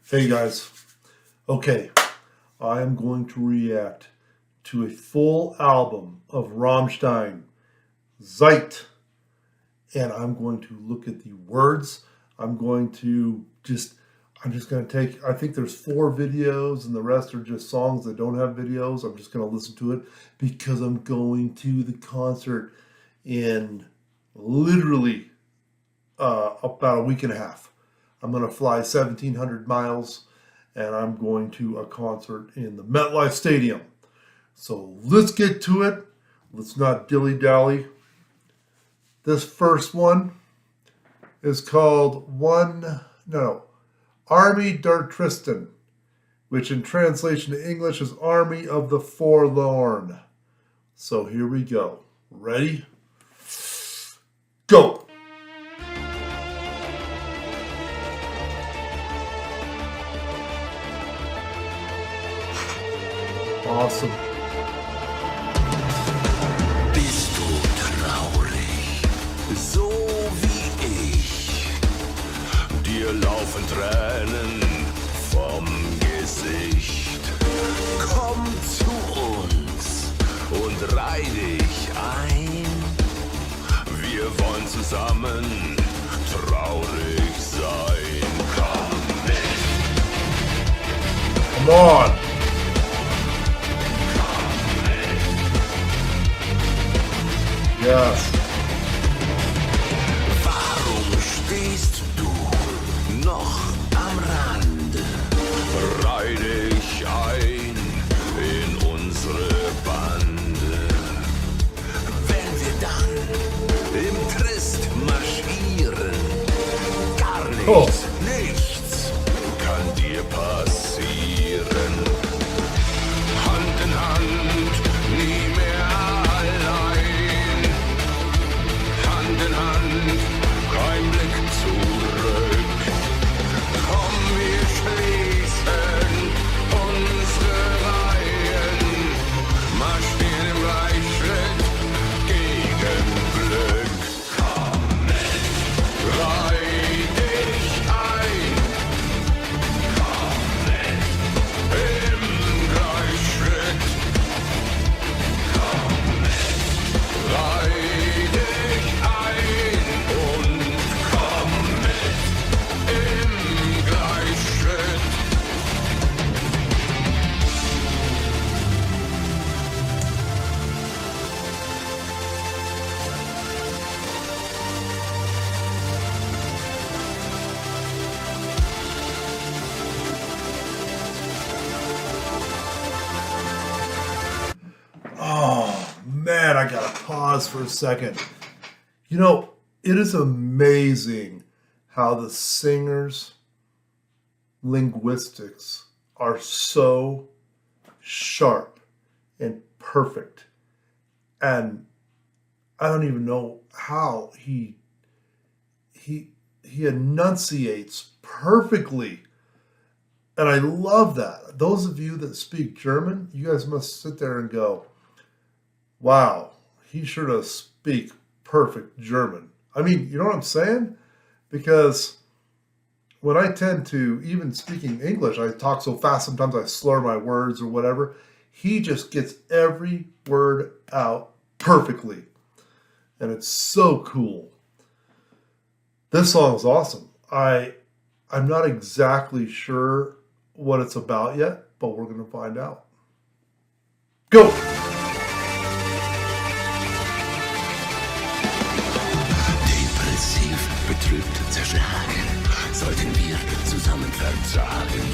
Hey guys, okay, I am going to react to a full album of Rammstein Zeit, and I'm going to look at the words. I'm just going to take, I think there's 4 videos and the rest are just songs that don't have videos. I'm just going to listen to it because I'm going to the concert in literally about a week and a half. I'm going to fly 1,700 miles and I'm going to a concert in the MetLife Stadium. So let's get to it. Let's not dilly-dally. This first one is called Army der Tristan, which in translation to English is Army of the Forlorn. So here we go. Ready? Go! Awesome. Bist du traurig, so wie ich? Dir laufen Tränen vom Gesicht. Komm zu uns und reih dich ein. Wir wollen zusammen traurig sein. Komm mit. Come on. Yes. Warum stehst du noch am Rand? Reih dich ein in unsere Bande. Wenn wir dann im Trist marschieren, gar nichts kann dir passieren. Hand in Hand, nie mehr allein. Hand in Hand, kein Blick zurück. Komm, wir schließen unsere Reihen, marschieren im Gleichschritt gegen Glück. Komm mit, reih dich ein. Komm mit, im Gleichschritt. Komm mit, reih dich ein und komm mit im Gleichschritt. Oh, man, I gotta pause for a second. You know, it is amazing how the singer's linguistics are so sharp and perfect. And I don't even know how he enunciates perfectly. And I love that. Those of you that speak German, you guys must sit there and go, wow, he sure does speak perfect German. I mean, you know what I'm saying? Because when I tend to, even speaking English, I talk so fast, sometimes I slur my words or whatever. He just gets every word out perfectly. And it's so cool. This song is awesome. I'm not exactly sure what it's about yet, but we're going to find out. Go! Depressiv, betrübt, zerschlagen, sollten wir zusammen vertragen.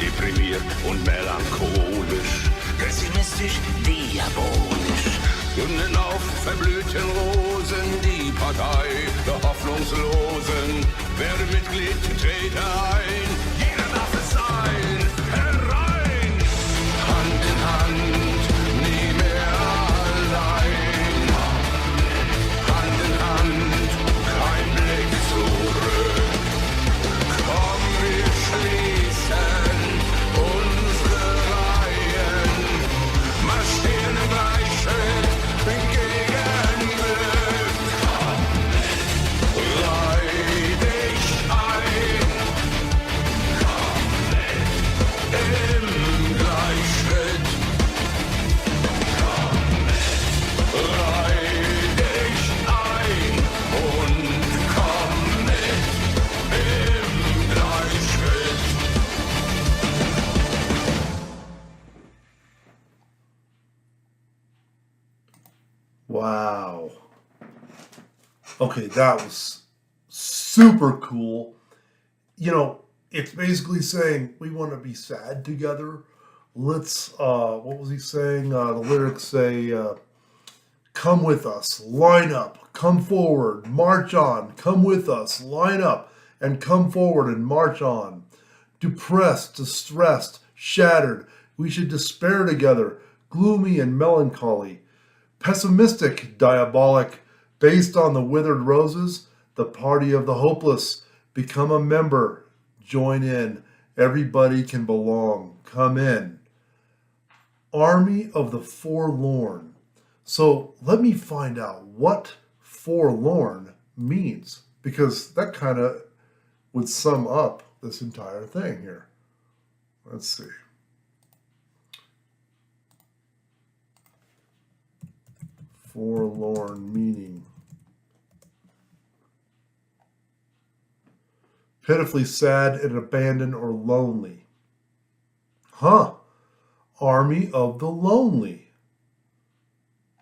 Deprimiert und melancholisch, pessimistisch, diabolisch. Gründen auf verblühten Rosen, die Partei der Hoffnungslosen. Werde Mitglied, trete ein, jeder darf es sein, herein. Hand in Hand, nie mehr allein. Hand in Hand, kein Blick zurück. Komm, wir schließen unsere Reihen, marschieren im Gleichschritt gegen Glück. Reih dich ein. Wow. Okay, that was super cool. You know, it's basically saying we want to be sad together. Let's, what was he saying? The lyrics say, come with us, line up, come forward, march on, come with us, line up, and come forward and march on. Depressed, distressed, shattered, we should despair together, gloomy and melancholy. Pessimistic, diabolic, based on the withered roses, the party of the hopeless. Become a member, join in, everybody can belong, come in. Army of the forlorn. So let me find out what forlorn means, because that kind of would sum up this entire thing here. Let's see. Forlorn meaning. Pitifully sad and abandoned or lonely. Huh. Army of the lonely.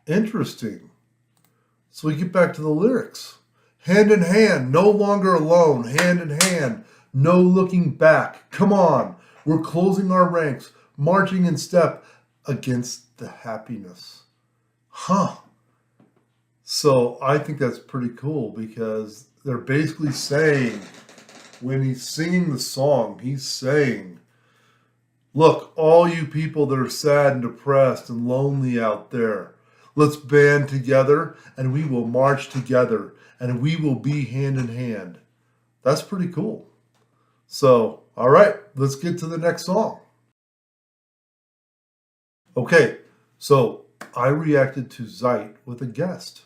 Interesting. So we get back to the lyrics. Hand in hand, no longer alone. Hand in hand, no looking back. Come on. We're closing our ranks, marching in step against the happiness. Huh. So I think that's pretty cool, because they're basically saying, when he's singing the song, he's saying, look, all you people that are sad and depressed and lonely out there, let's band together and we will march together and we will be hand in hand. That's pretty cool. So, all right, let's get to the next song. Okay, so I reacted to Zeit with a guest,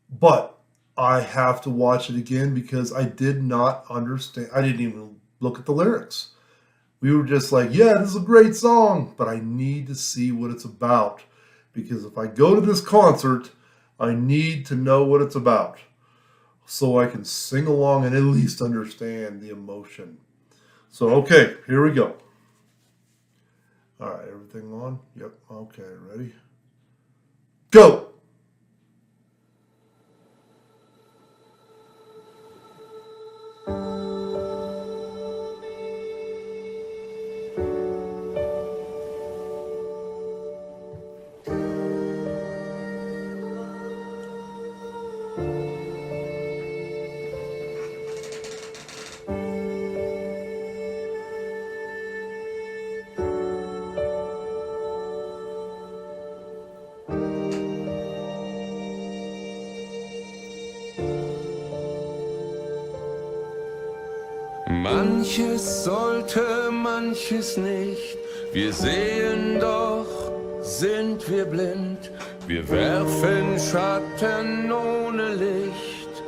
but I have to watch it again because I did not understand. I didn't even look at the lyrics. We were just like, yeah, this is a great song, but I need to see what it's about, because if I go to this concert, I need to know what it's about so I can sing along and at least understand the emotion. So, okay, here we go. All right, everything on? Yep, okay, ready? Go! Manches sollte, manches nicht. Wir sehen doch, sind wir blind. Wir werfen Schatten ohne Licht.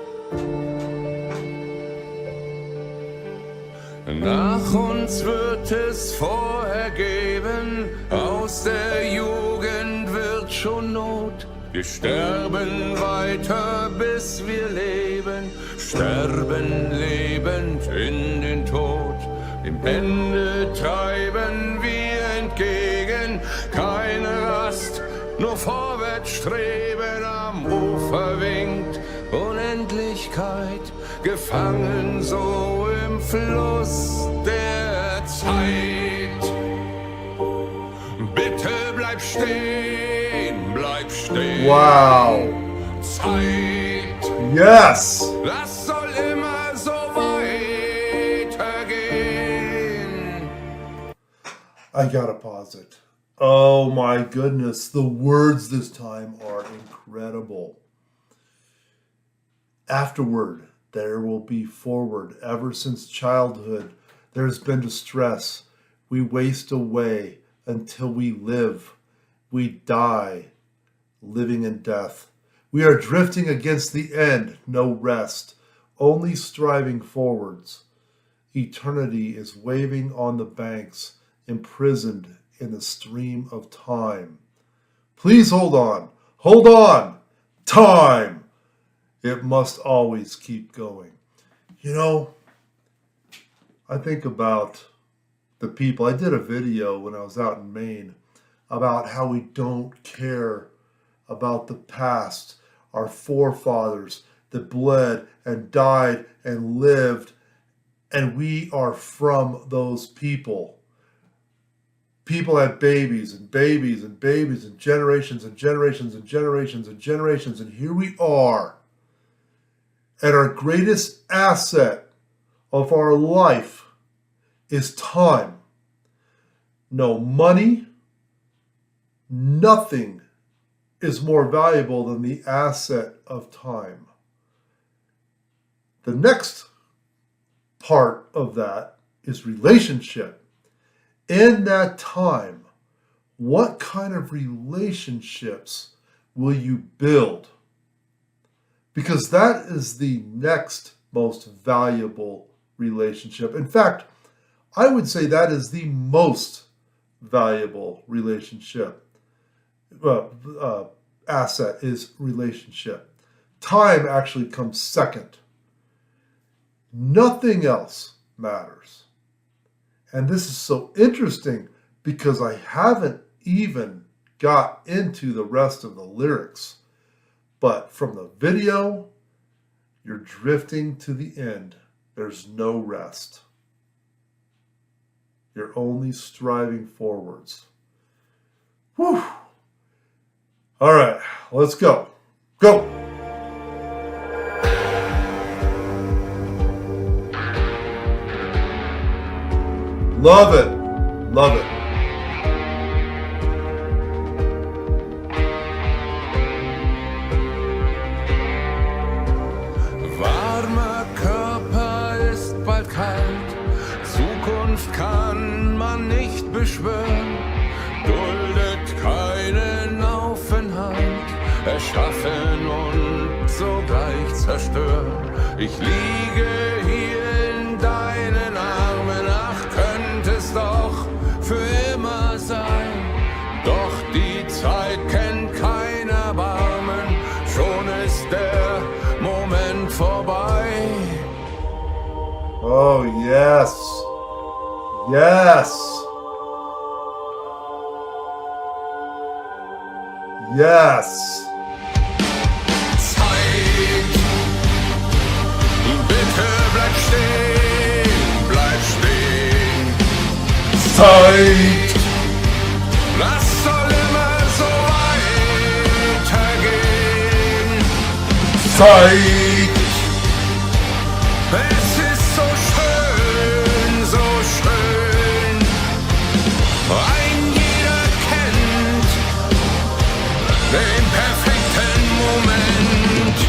Nach uns wird es vorher geben, aus der Jugend wird schon Not. Wir sterben weiter, bis wir leben, sterben lebend in den Tod. Dem Ende treiben wir entgegen, keine Rast, nur vorwärts streben. Am Ufer winkt Unendlichkeit, gefangen so im Fluss der Zeit. Bitte bleib stehen, bleib stehen. Wow. Zeit. Yes. Das soll immer so weitergehen. I gotta pause it. Oh my goodness. The words this time are incredible. Afterward, there will be forward. Ever since childhood, there's been distress. We waste away until we live. We die, living in death. We are drifting against the end, no rest, only striving forwards. Eternity is waving on the banks, imprisoned in the stream of time. Please hold on, time! It must always keep going. You know, I think about the people. I did a video when I was out in Maine about how we don't care about the past, our forefathers that bled and died and lived, and we are from those people. People had babies and babies and babies and generations and generations and generations and generations, and here we are. And our greatest asset of our life is time. No money, nothing is more valuable than the asset of time. The next part of that is relationship. In that time, what kind of relationships will you build? Because that is the next most valuable relationship. In fact, I would say that is the most valuable relationship. Asset is relationship. Time actually comes second. Nothing else matters. And this is so interesting because I haven't even got into the rest of the lyrics. But from the video, you're drifting to the end. There's no rest. You're only striving forwards. Whew. All right, let's go. Go. Love it. Love it. Warmer Körper ist bald kalt, Zukunft kann man nicht beschwören, duldet keinen Aufenthalt, erschaffen und sogleich zerstören. Ich liege hier in deinen Armen, ach, könnte es doch für immer sein, doch die Zeit kennt kein Erbarmen, schon ist der Moment vorbei. Oh, yes. Yes. Yes. Zeit, bitte bleib stehen, Zeit. das soll immer so weitergehen. Zeit. Es ist so schön, so schön. Ein jeder kennt den perfekten Moment.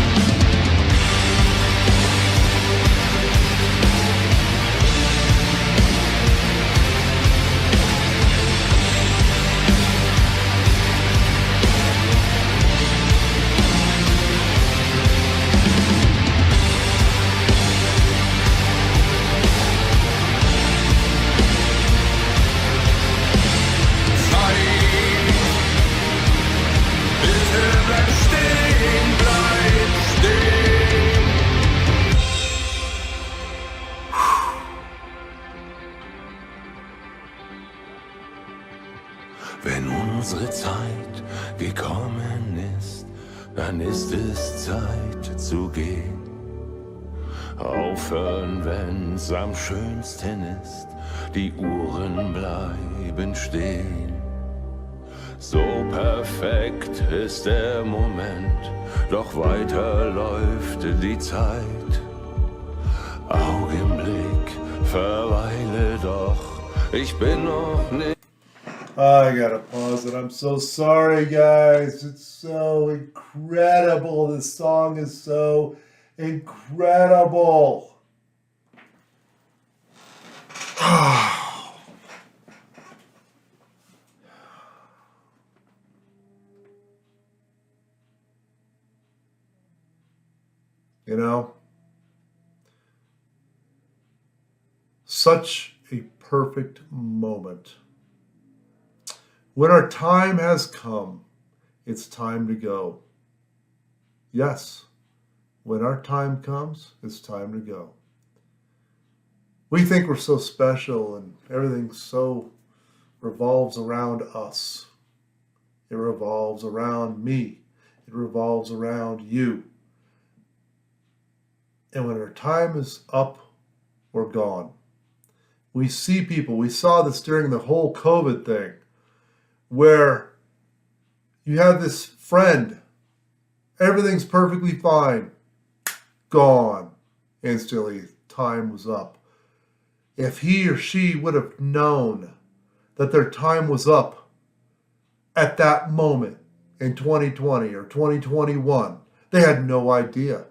Bitte bleib stehen, bleib stehen. Wenn unsere Zeit gekommen ist, dann ist es Zeit zu gehen. Aufhören, wenn's am schönsten ist, die Uhren bleiben stehen. So perfekt ist der Moment, doch weiter läuft die Zeit. Augenblick, verweile doch, ich bin noch nicht. I gotta pause it. I'm so sorry, guys. It's so incredible. This song is so incredible. You know, such a perfect moment. When our time has come, it's time to go. Yes, when our time comes, it's time to go. We think we're so special and everything so revolves around us. It revolves around me. It revolves around you. And when our time is up, we're gone. We see people, we saw this during the whole COVID thing, where you have this friend, everything's perfectly fine, gone instantly, time was up. If he or she would have known that their time was up at that moment in 2020 or 2021, they had no idea.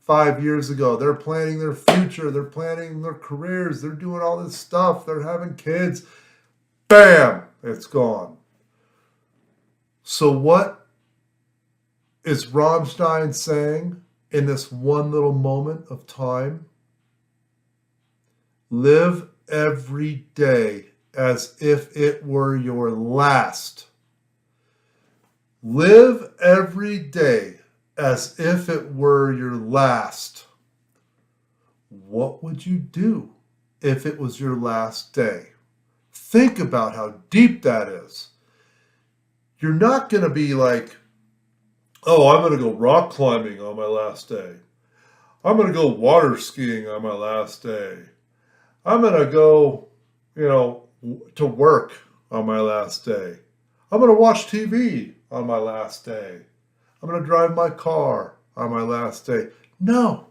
5 years ago, they're planning their future, they're planning their careers, they're doing all this stuff, they're having kids. Bam! It's gone. So what is Rammstein saying in this one little moment of time? Live every day as if it were your last. Live every day as if it were your last. What would you do if it was your last day? Think about how deep that is. You're not going to be like, oh, I'm going to go rock climbing on my last day. I'm going to go water skiing on my last day. I'm going to go, to work on my last day. I'm going to watch TV on my last day. I'm going to drive my car on my last day. No,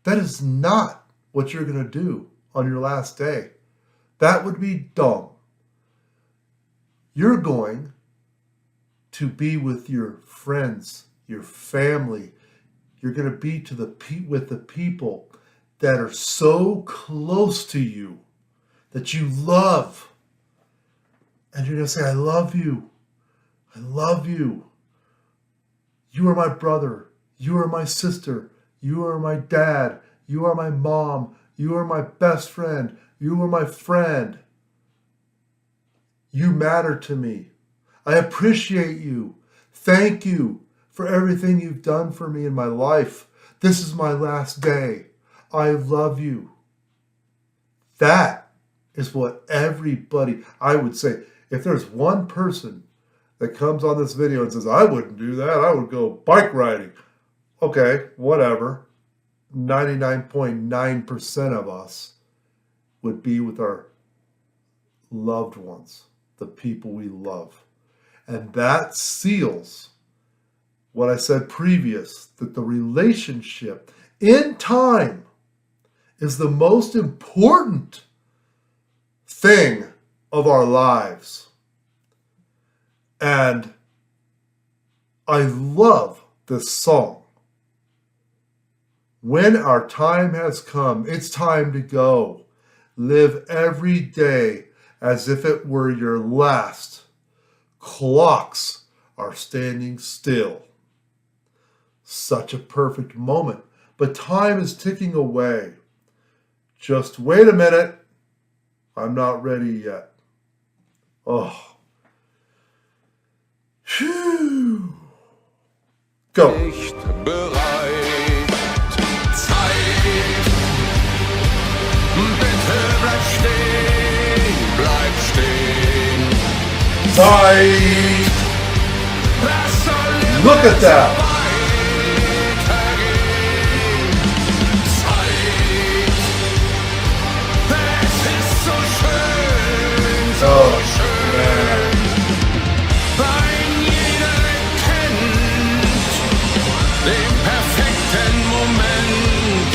that is not what you're going to do on your last day. That would be dumb. You're going to be with your friends, your family. You're going to be with the people that are so close to you, that you love. And you're going to say, I love you. I love you. You are my brother. You are my sister. You are my dad. You are my mom. You are my best friend. You are my friend. You matter to me. I appreciate you. Thank you for everything you've done for me in my life. This is my last day. I love you. That is what everybody, I would say, if there's one person that comes on this video and says, I wouldn't do that, I would go bike riding. Okay, whatever. 99.9% of us would be with our loved ones, the people we love. And that seals what I said previous, that the relationship in time is the most important thing of our lives. And I love this song. When our time has come, it's time to go. Live every day as if it were your last. Clocks are standing still. Such a perfect moment. But time is ticking away. Just wait a minute. I'm not ready yet. Oh. Phew. Go. Nicht bereit. Zeit. Bitte bleib stehen. Zeit. Look at that. Oh, man. Weil jeder kennt den perfekten Moment.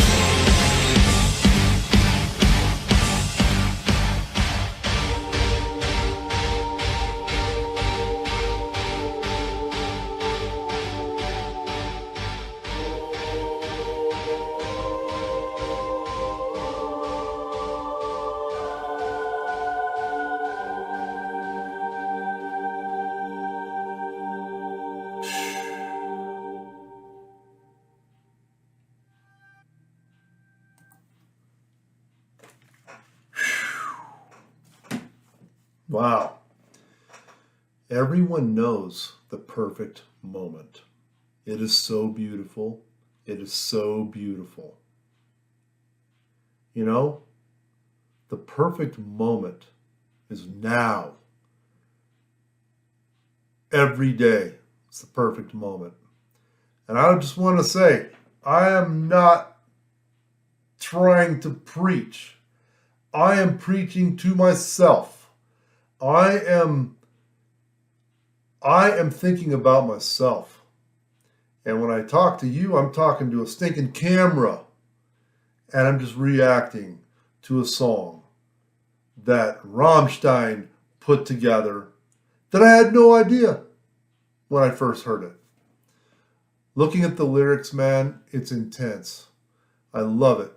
Wow. Everyone knows the perfect moment. It is so beautiful. It is so beautiful. You know, the perfect moment is now. Every day is the perfect moment. And I just want to say, I am not trying to preach. I am preaching to myself. I am thinking about myself. And when I talk to you, I'm talking to a stinking camera. And I'm just reacting to a song that Rammstein put together that I had no idea when I first heard it. Looking at the lyrics, man, it's intense. I love it.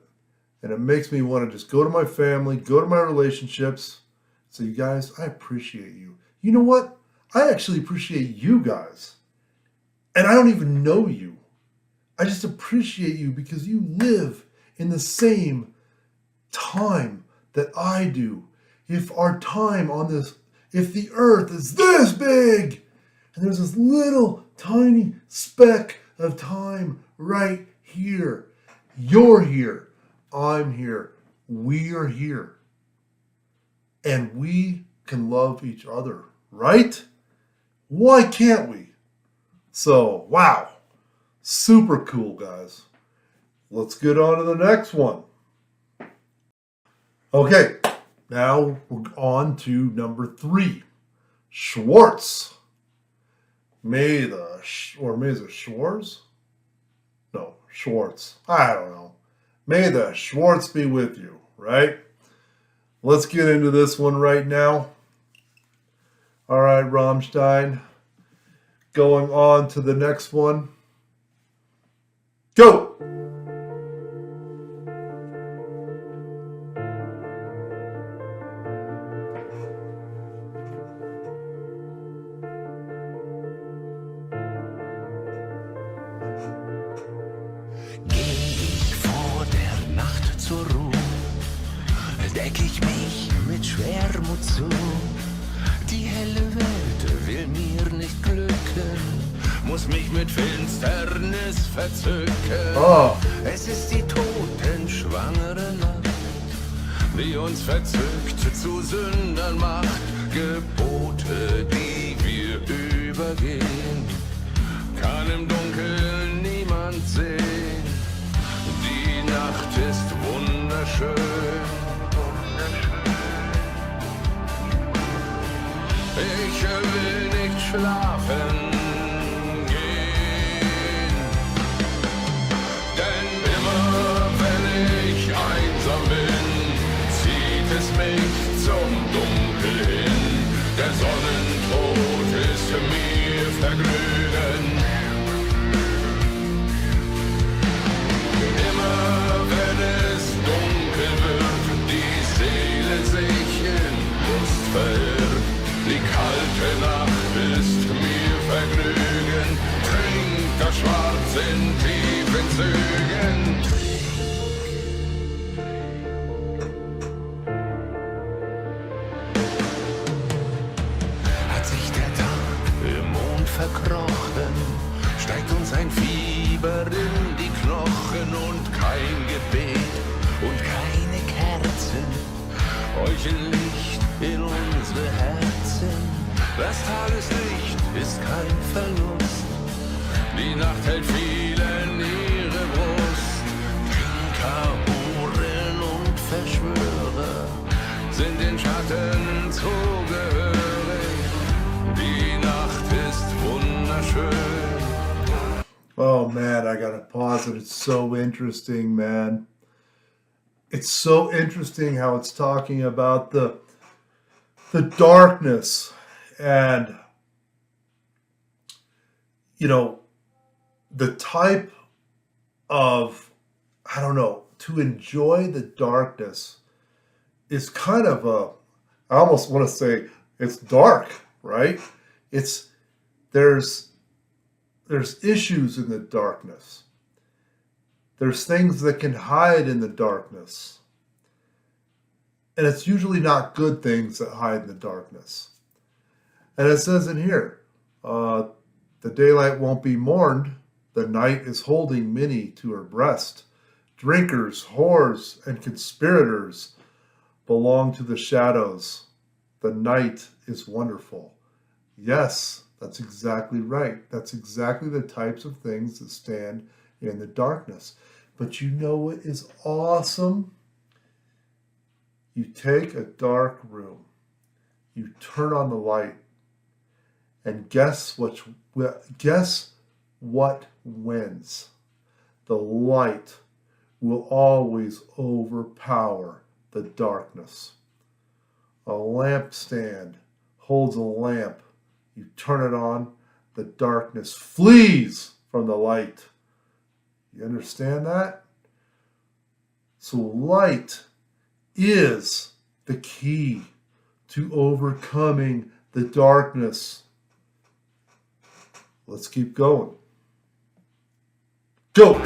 And it makes me want to just go to my family, go to my relationships, say, you guys, I appreciate you. You know what? I actually appreciate you guys. And I don't even know you. I just appreciate you because you live in the same time that I do. If our time on this, if the earth is this big, and there's this little tiny speck of time right here, you're here, I'm here, we're here. And we can love each other, right? Why can't we? So, wow, super cool, guys. Let's get on to the next one. Okay, now we're on to number 3, Schwartz. May the Schwartz? No, Schwartz. I don't know. May the Schwartz be with you, right? Let's get into this one right now. All right, Rammstein. Going on to the next one. Go! Zur Ruhe deck ich mich mit Schwermut zu. Die helle Welt will mir nicht glücken, muss mich mit Finsternis verzücken. Oh. Es ist die totenschwangere Nacht, die uns verzückt zu Sündern macht. Gebote, die wir übergehen, kann im Dunkeln niemand sehen. Die Nacht ist wunderschön. Ich will nicht schlafen gehen, denn immer wenn ich einsam bin, zieht es mich zum Dunkel hin. Der Sonnentod ist mir Vergnügen. Immer wenn es dunkel wird, die Seele sich in Lust verirrt. Die kalte Nacht ist mir Vergnügen. Trink das Schwarz in tiefen Zügen. Hat sich der Tag im Mond verkrochen, steigt uns ein Fieber in die Knochen und kein Gebet und keine Kerzen, Licht in unsere Herzen. Das Tageslicht ist kein Verlust, die Nacht hält vielen ihre Brust. Trinker, Huren und Verschwörer sind den Schatten zugehörig. Die Nacht ist wunderschön. Oh man, I gotta pause it. It's so interesting, man. It's so interesting how it's talking about the darkness and, you know, the type of, I don't know, to enjoy the darkness is kind of I almost want to say it's dark, right? There's issues in the darkness. There's things that can hide in the darkness. And it's usually not good things that hide in the darkness. And it says in here, the daylight won't be mourned. The night is holding many to her breast. Drinkers, whores, and conspirators belong to the shadows. The night is wonderful. Yes, That's exactly right. That's exactly the types of things that stand in the darkness. But you know what is awesome? You take a dark room, you turn on the light, and guess what wins? The light will always overpower the darkness. A lampstand holds a lamp. You turn it on, the darkness flees from the light. You understand that? So light is the key to overcoming the darkness. Let's keep going. Go! Immer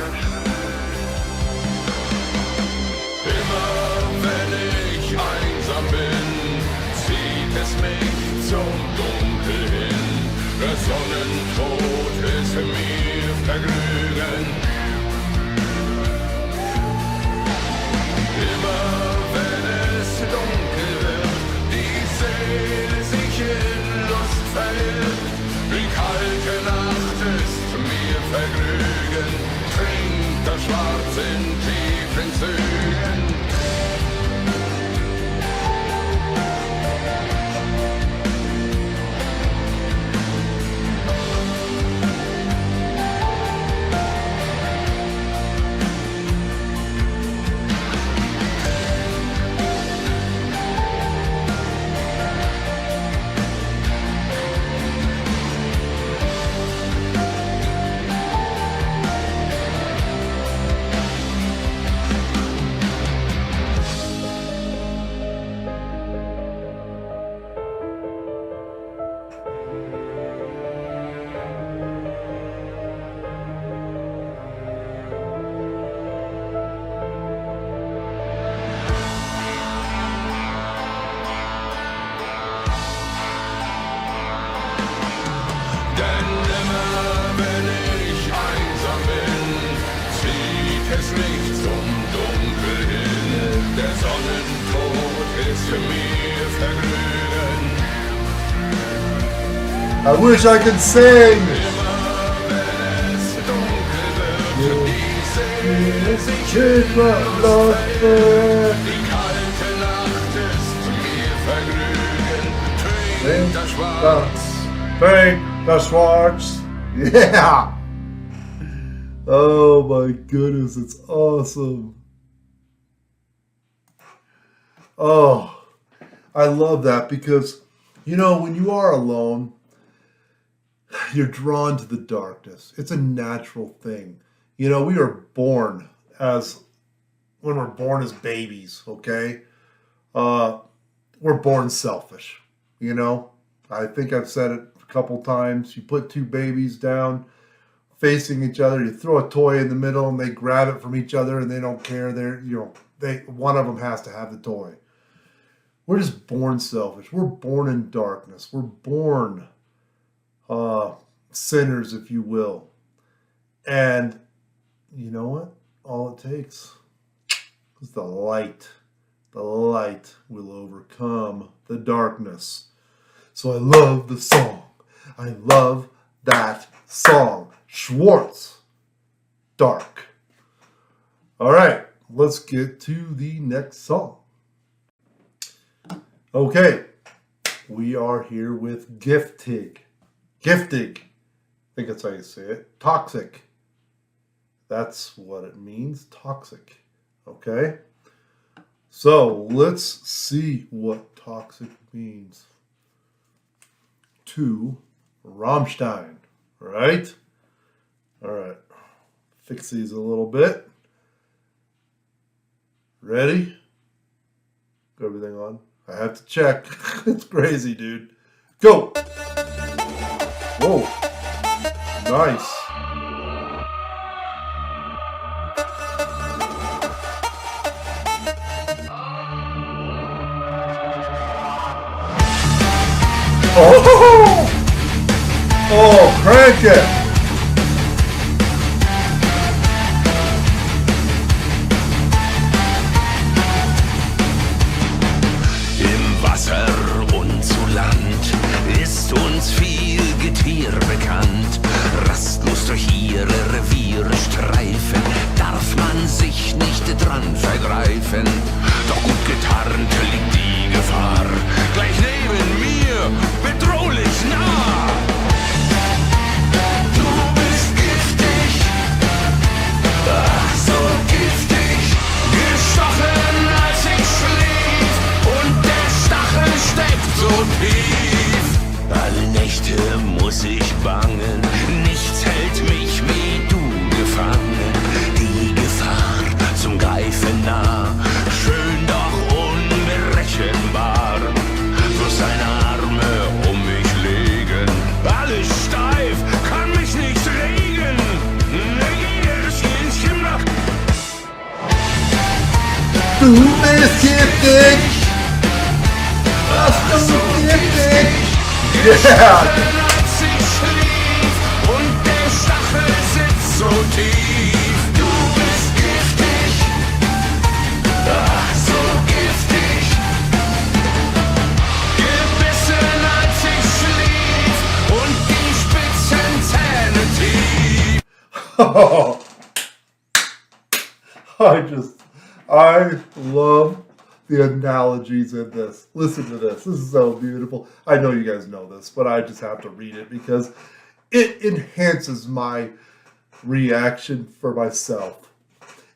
wenn ich einsam bin, zieht es mich zum Dunkel hin. Der Sonnentod ist mir Vergnügen. Immer wenn es dunkel wird, die Seele sich in Lust verirrt. Die kalte Nacht ist mir Vergnügen. Trinkt das Schwarz in tiefen Zügen. Denn immer wenn ich einsam bin, zieht es mich zum Dunkel hin. Der Sonnentod ist mir Vergnügen. I wish I could sing! Immer wenn es dunkel wird, die Seele sich in Lust verirrt. Die kalte Nacht ist mir Vergnügen. Trinkt das Schwarz. Thank the Schwarz. Yeah! Oh my goodness, it's awesome. Oh, I love that because, when you are alone, you're drawn to the darkness. It's a natural thing. We are born when we're born as babies, okay? We're born selfish, I think I've said it a couple times. You put two babies down facing each other, you throw a toy in the middle and they grab it from each other and they don't care. One of them has to have the toy. We're just born selfish. We're born in darkness. We're born sinners, if you will. And you know what? All it takes is the light. The light will overcome the darkness. So I love the song. I love that song. Schwartz. Dark. All right, let's get to the next song. Okay, we are here with Giftig. Giftig. I think that's how you say it. Toxic. That's what it means. Toxic. Okay? So let's see what toxic means to Rammstein. Right? All right. Fix these a little bit. Ready? Got everything on? I have to check. It's crazy, dude. Go! Whoa. Nice. Oh! Oh, crank it! Im Wasser und zu Land ist uns viel getan. Tier bekannt. Rastlos durch ihre Reviere streifen, darf man sich nicht dran vergreifen. Doch gut getarnt liegt die Gefahr, gleich neben mir, bedrohlich nah. Du bist giftig, ach so giftig, gestochen als ich schlief und der Stachel steckt so tief. Alle Nächte muss ich bangen, nichts hält mich wie du gefangen. Die Gefahr zum Greifen nah, schön doch unberechenbar. Bloß seine Arme um mich legen, alles steif, kann mich nicht regen. Jedes Hähnchen macht. Du bist giftig! Ach so giftig! Yeah! Als ich schlief und der Stachel sitzt so tief. Du bist giftig, ach so giftig. Gebissen als ich schlief und die spitzen Zähne tief. I love the analogies in this. Listen to this. This is so beautiful. I know you guys know this, but I just have to read it because it enhances my reaction for myself.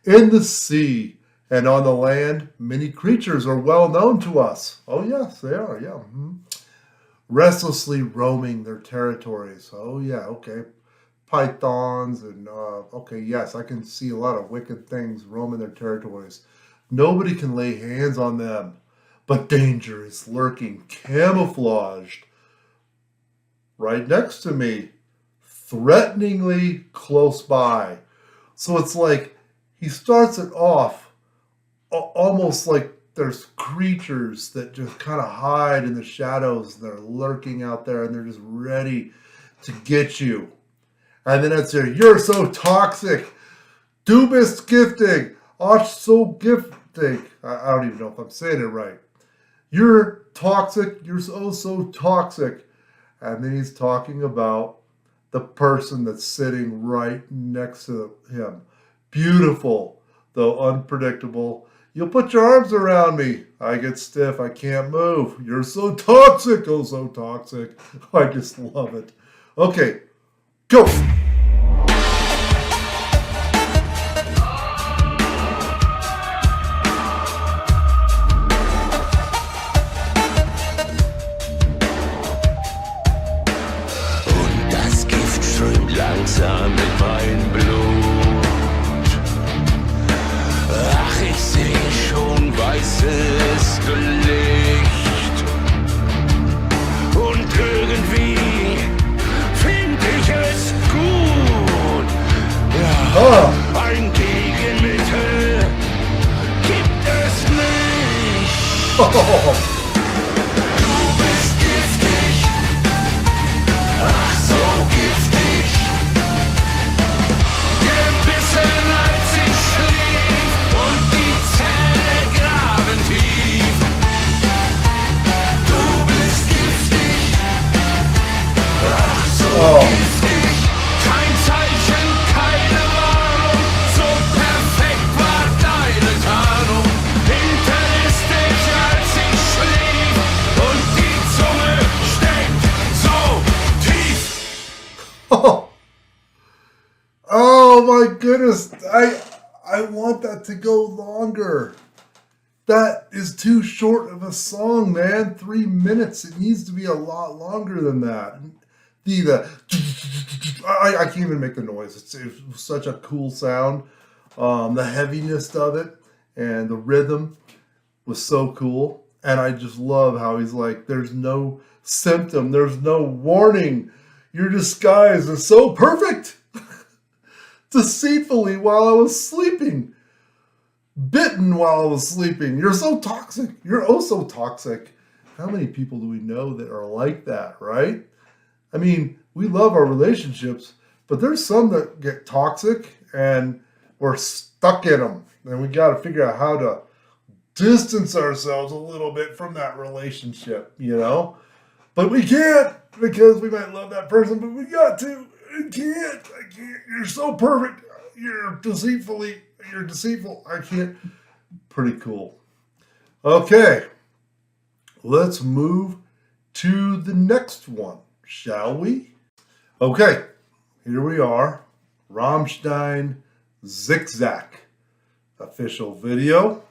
In the sea and on the land, many creatures are well known to us. Oh, yes, they are. Yeah. Restlessly roaming their territories. Oh, yeah. Okay. Pythons and, okay, yes, I can see a lot of wicked things roaming their territories. Nobody can lay hands on them, but danger is lurking, camouflaged right next to me, threateningly close by. So it's like he starts it off almost like there's creatures that just kind of hide in the shadows. They're lurking out there and they're just ready to get you. And then it's here, you're so toxic. Du bist giftig. Ach so giftig. I don't even know if I'm saying it right. You're toxic. You're so toxic. And then he's talking about the person that's sitting right next to him. Beautiful, though unpredictable. You'll put your arms around me. I get stiff. I can't move. You're so toxic. Oh, so toxic. I just love it. Okay, go. Langsam mit meinem Blut. Ach, ich sehe schon weißes Licht. Und irgendwie finde ich es gut. Ja, ein Gegenmittel gibt es nicht. Du bist giftig. Ach, so giftig. Kein Zeichen, keine Warnung, so perfekt war deine Tarnung. Hinterlistig, als ich schlief und die Zunge steckt so tief. Oh my goodness. I want that to go longer. That is too short of a song, man. 3 minutes. It needs to be a lot longer than that. I can't even make the noise. It's such a cool sound. The heaviness of it and the rhythm was so cool. And I just love how he's like, there's no symptom, there's no warning. Your disguise is so perfect. Deceitfully while I was sleeping. Bitten while I was sleeping. You're so toxic. You're oh so toxic. How many people do we know that are like that, right? I mean, we love our relationships, but there's some that get toxic and we're stuck in them. And we got to figure out how to distance ourselves a little bit from that relationship, you know? But we can't because we might love that person, but we got to. I can't. You're so perfect. You're deceitful. I can't. Pretty cool. Okay. Let's move to the next one, shall we? Okay. Here we are. Rammstein Zigzag official video.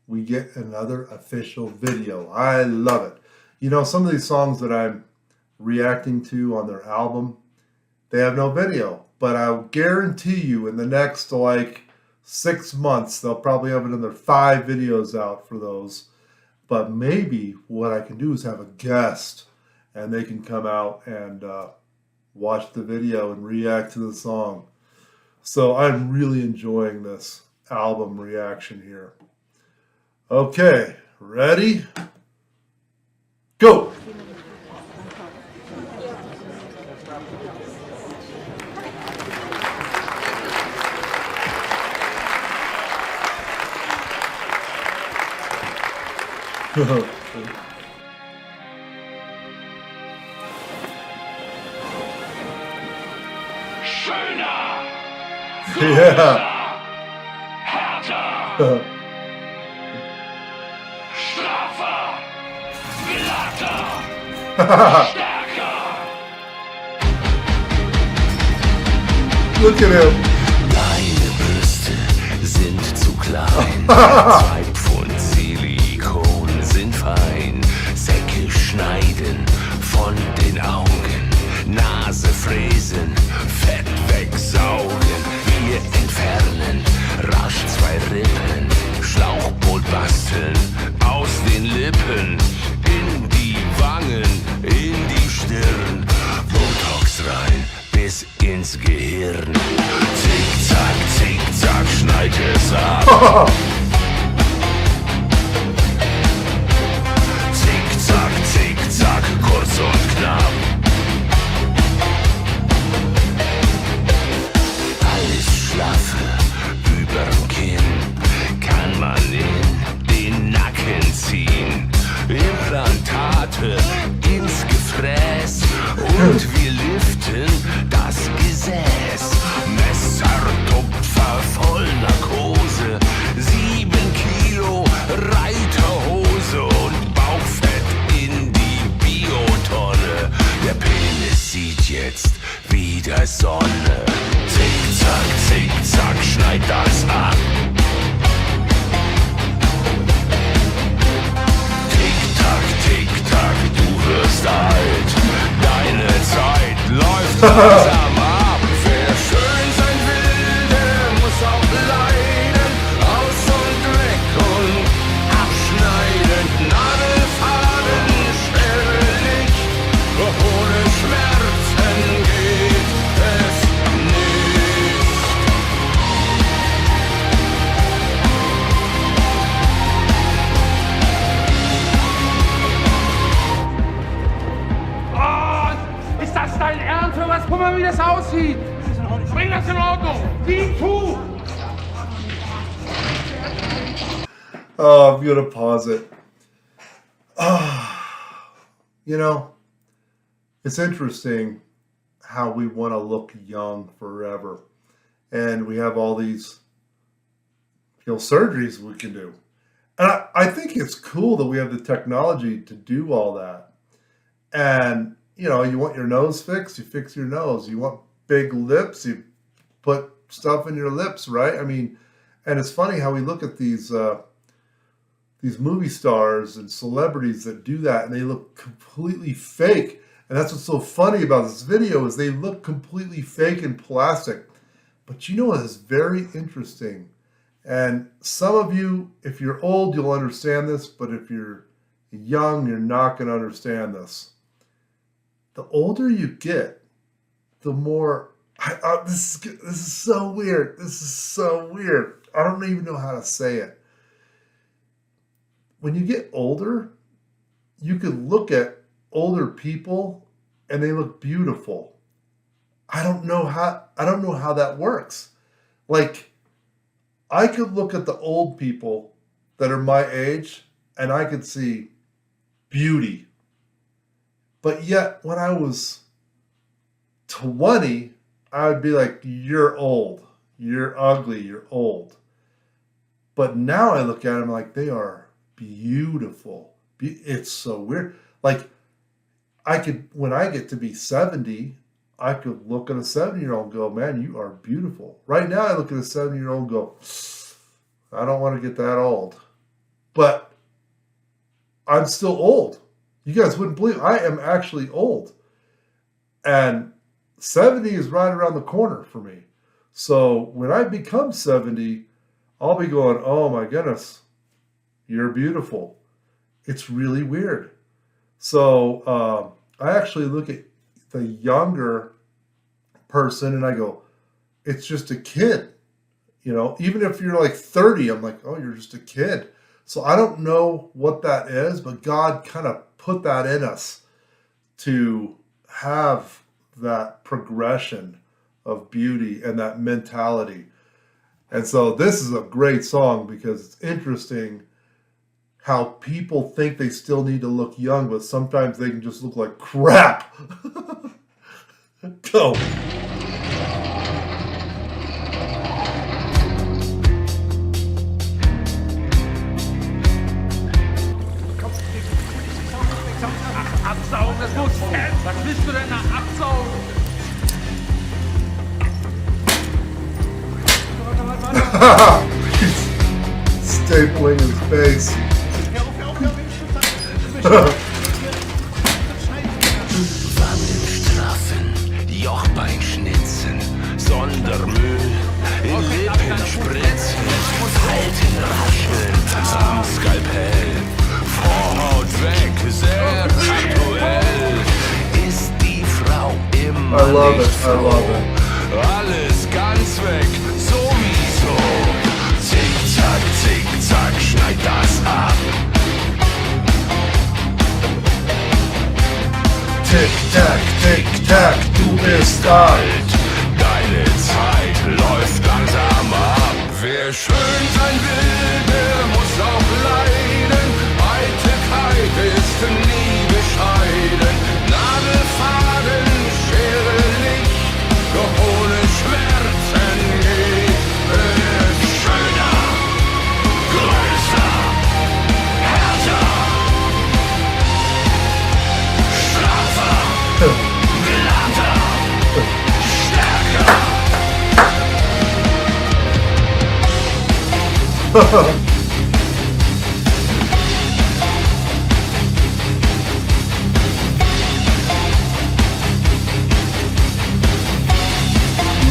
We get another official video. I love it. You know, some of these songs that I'm reacting to on their album, they have no video. But I'll guarantee you in the next 6 months, they'll probably have another 5 videos out for those. But maybe what I can do is have a guest and they can come out and watch the video and react to the song. So I'm really enjoying this album reaction here. Okay, ready? Go! Schöner, Yeah. härter, straffer, glatter, stärker. Look at him. Deine Brüste sind zu klein. 2 Pfund Silikon sind fein. Säcke schneiden von den Augen. Nase fräsen, Fett wegsaugen. Wir entfernen rasch 2 Rippen. Schlauchboot basteln aus den Lippen. In die Wangen, in die Stirn. Botox rein bis ins Gehirn. Zickzack, schneid es ab. Zickzack, kurz und knapp. Alles Schlaffe überm Kinn kann man in den Nacken ziehen. Implantate ins Gefräß und wir liften das Gesäß. Messertupfer voll Narkose, 7 Kilo Reiterhose und Bauchfett in die Biotonne. Der Penis sieht jetzt wieder Sonne. Zickzack, schneid das ab. Tick-Tack, du wirst alt. Deine Zeit läuft langsam ab. Wer schön sein will, der muss auch leiden. Aus und weg und abschneiden. Nadelfaden, Schere nicht. Doch ohne Schmerzen geht es nicht. Oh, ist das dein Ernst oder was? Guck mal, wie das aussieht. Bring das in Ordnung. Sieh zu. Oh, I'm going to pause it. You know, it's interesting how we want to look young forever. And we have all these surgeries we can do. And I think it's cool that we have the technology to do all that. And, you want your nose fixed, you fix your nose. You want big lips, you put stuff in your lips, right? I mean, and it's funny how we look at these movie stars and celebrities that do that, and they look completely fake. And that's what's so funny about this video is they look completely fake and plastic. But you know what is very interesting? And some of you, if you're old, you'll understand this, but if you're young, you're not going to understand this. The older you get, the more... this is so weird. This is so weird. I don't even know how to say it. When you get older, you could look at older people and they look beautiful. I don't know how that works. Like, I could look at the old people that are my age and I could see beauty But yet, when I was 20, I would be like, you're old. You're ugly. You're old. But now I look at them like they are beautiful. It's so weird. Like, when I get to be 70, I could look at a 70-year-old and go, man, you are beautiful. Right now, I look at a 70-year-old and go, I don't want to get that old. But I'm still old. You guys wouldn't believe I am actually old. And 70 is right around the corner for me. So when I become 70, I'll be going, oh my goodness, you're beautiful. It's really weird. So I actually look at the younger person and I go, it's just a kid. You know, even if you're like 30, I'm like, oh, you're just a kid. So I don't know what that is, but God kind of put that in us to have that progression of beauty and that mentality. And so this is a great song because it's interesting how people think they still need to look young, but sometimes they can just look like crap. Go. Absaugen, das muss jetzt. Was willst du denn da absaugen? He's stapling his face. Wangen straffen, Jochbeinschnitzen, Sondermüll, in Lippen spritzen, Halten rascheln, am Skalpell, Vorhaut weg, sehr aktuell, ist die Frau immer I love nicht it, I love it. Alles ganz weg, sowieso. Zick, zack, schneid das ab. Tick, tack, du bist alt. Deine Zeit läuft langsam ab. Wer schön sein will, der muss auch leiden. Eitelkeit ist nie bescheiden. Nagelfaden, Schere, Licht, doch ohne Schmerzen geht es schöner, größer, härter, straffer, glatter, stärker.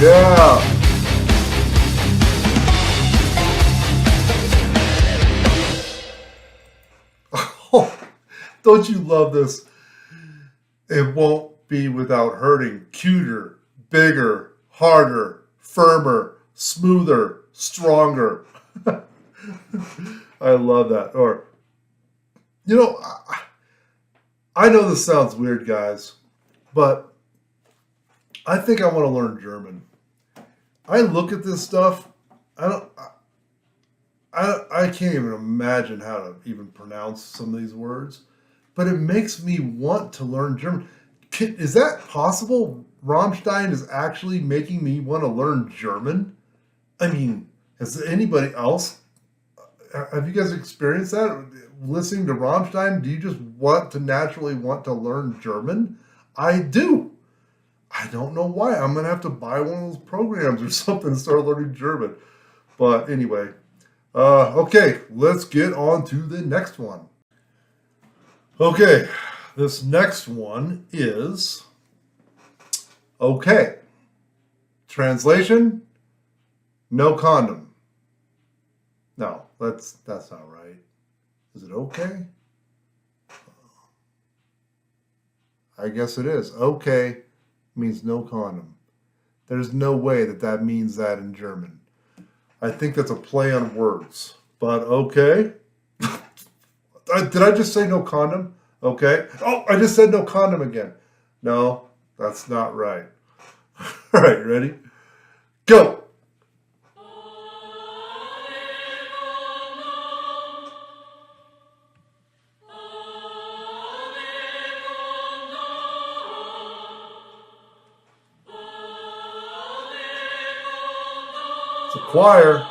Yeah. Oh, don't you love this? It won't be without hurting. Cuter, bigger, harder, firmer, smoother, stronger. I love that. Or, you know, I know this sounds weird, guys, but I think I want to learn German. I look at this stuff. I can't even imagine how to even pronounce some of these words, but it makes me want to learn German. Is that possible? Rammstein is actually making me want to learn German? I mean, has anybody else? Have you guys experienced that? Listening to Rammstein, do you just naturally want to learn German? I do. I don't know why. I'm going to have to buy one of those programs or something and start learning German. But anyway, okay, let's get on to the next one. Okay, this next one is, okay. Translation, no condom. No, that's not right. Is it okay? I guess it is. Okay means no condom. There's no way that means that in German. I think that's a play on words. But okay. Did I just say no condom? Okay. Oh, I just said no condom again. No, that's not right. All right, ready? Go. It's a choir.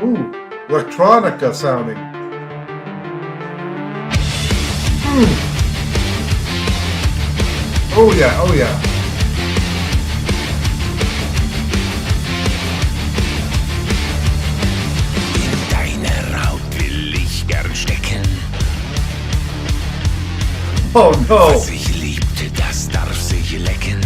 Ooh, electronica sounding. Oh yeah, oh yeah. In deiner Haut will ich gern stecken. Oh no. Was ich liebte, das darf sich lecken.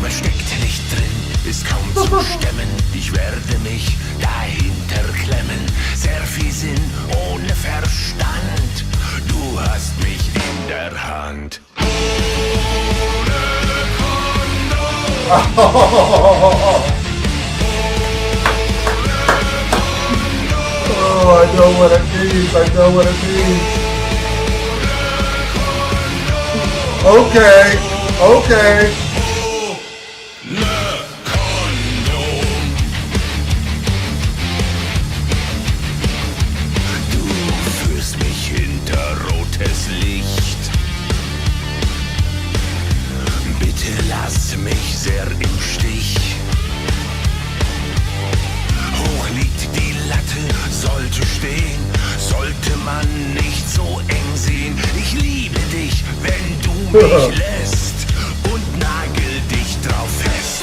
Man steckt nicht drin, ist kaum zu stemmen. Ich werde mich dahinter klemmen. Sehr viel Sinn ohne Verstand. Du hast mich in der Hand. Oh, I know what it means. I know what it means. Okay, okay. Du führst mich hinter rotes Licht. Bitte lass mich sehr im Stich. Hoch liegt die Latte, sollte stehen, sollte man nicht so eng sehen. Ich liebe dich, wenn du mich lässt und nagel dich drauf fest.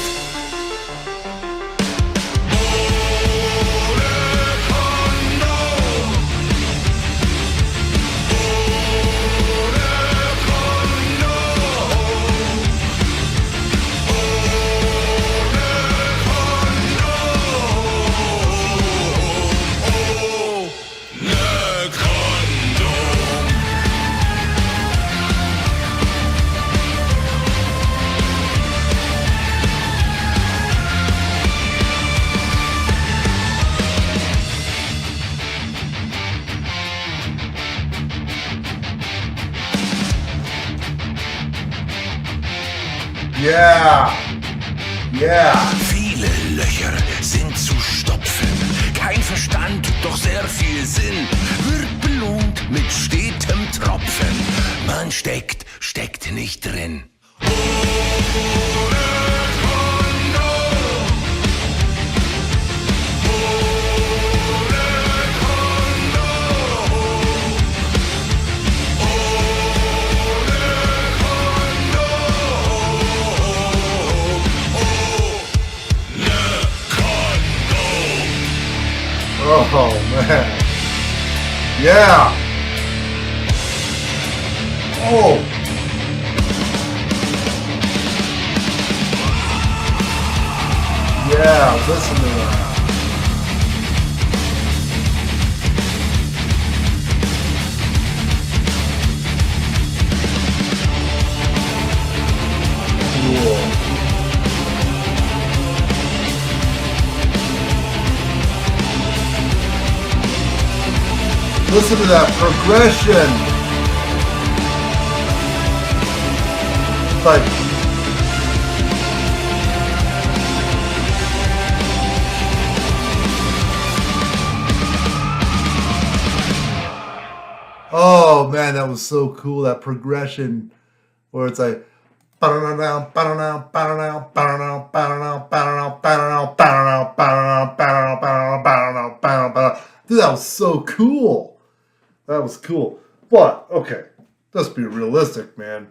Yeah. Yeah. Viele Löcher sind zu stopfen, kein Verstand, doch sehr viel Sinn, wird belohnt mit stetem Tropfen. Man steckt nicht drin. Oh man. Yeah. Oh. Yeah, listen to that. Cool. Listen to that progression. Like, oh man, that was so cool. That progression where it's like, dude, that was so cool. That was cool. But, okay, let's be realistic, man.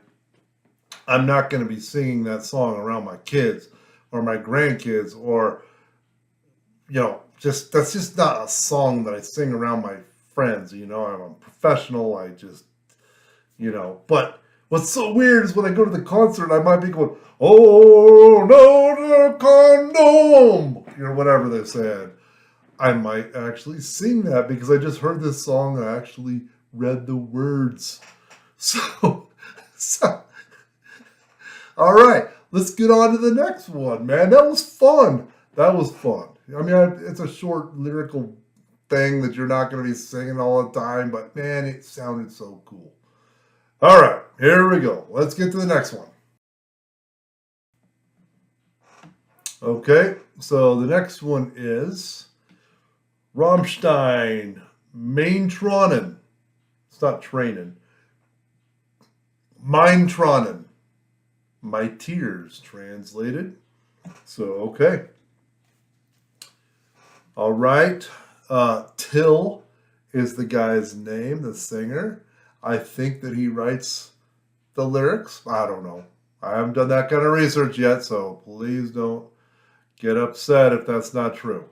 I'm not going to be singing that song around my kids or my grandkids or, that's just not a song that I sing around my friends. I'm a professional. I just, but what's so weird is when I go to the concert, I might be going, oh, no, condom, whatever they said. I might actually sing that because I just heard this song and I actually read the words. So all right, let's get on to the next one, man. That was fun. I mean, it's a short lyrical thing that you're not going to be singing all the time, but man, it sounded so cool. All right, here we go. Let's get to the next one. Okay, so the next one is Rammstein, Main Tronen. It's not training. Mein Tronnen. My tears, translated. So, okay. All right. Till is the guy's name, the singer. I think that he writes the lyrics. I don't know. I haven't done that kind of research yet, so please don't get upset if that's not true.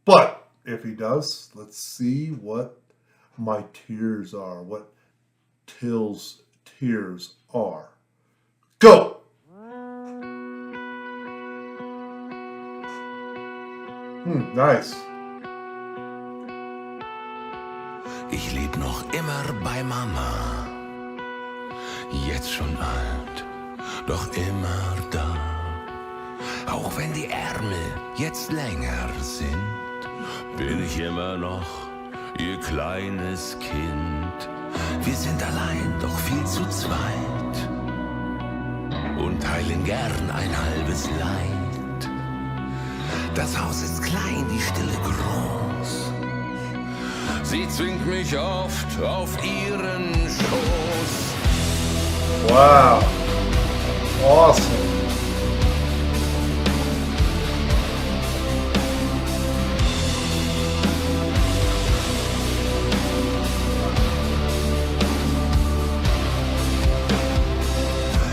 But if he does, let's see what my tears are, what Till's tears are. Go! Nice. Ich leb noch immer bei Mama, jetzt schon alt, doch immer da. Auch wenn die Ärmel jetzt länger sind, bin ich immer noch ihr kleines Kind. Wir sind allein, doch viel zu zweit und teilen gern ein halbes Leid. Das Haus ist klein, die Stille groß. Sie zwingt mich oft auf ihren Schoß. Wow. Awesome.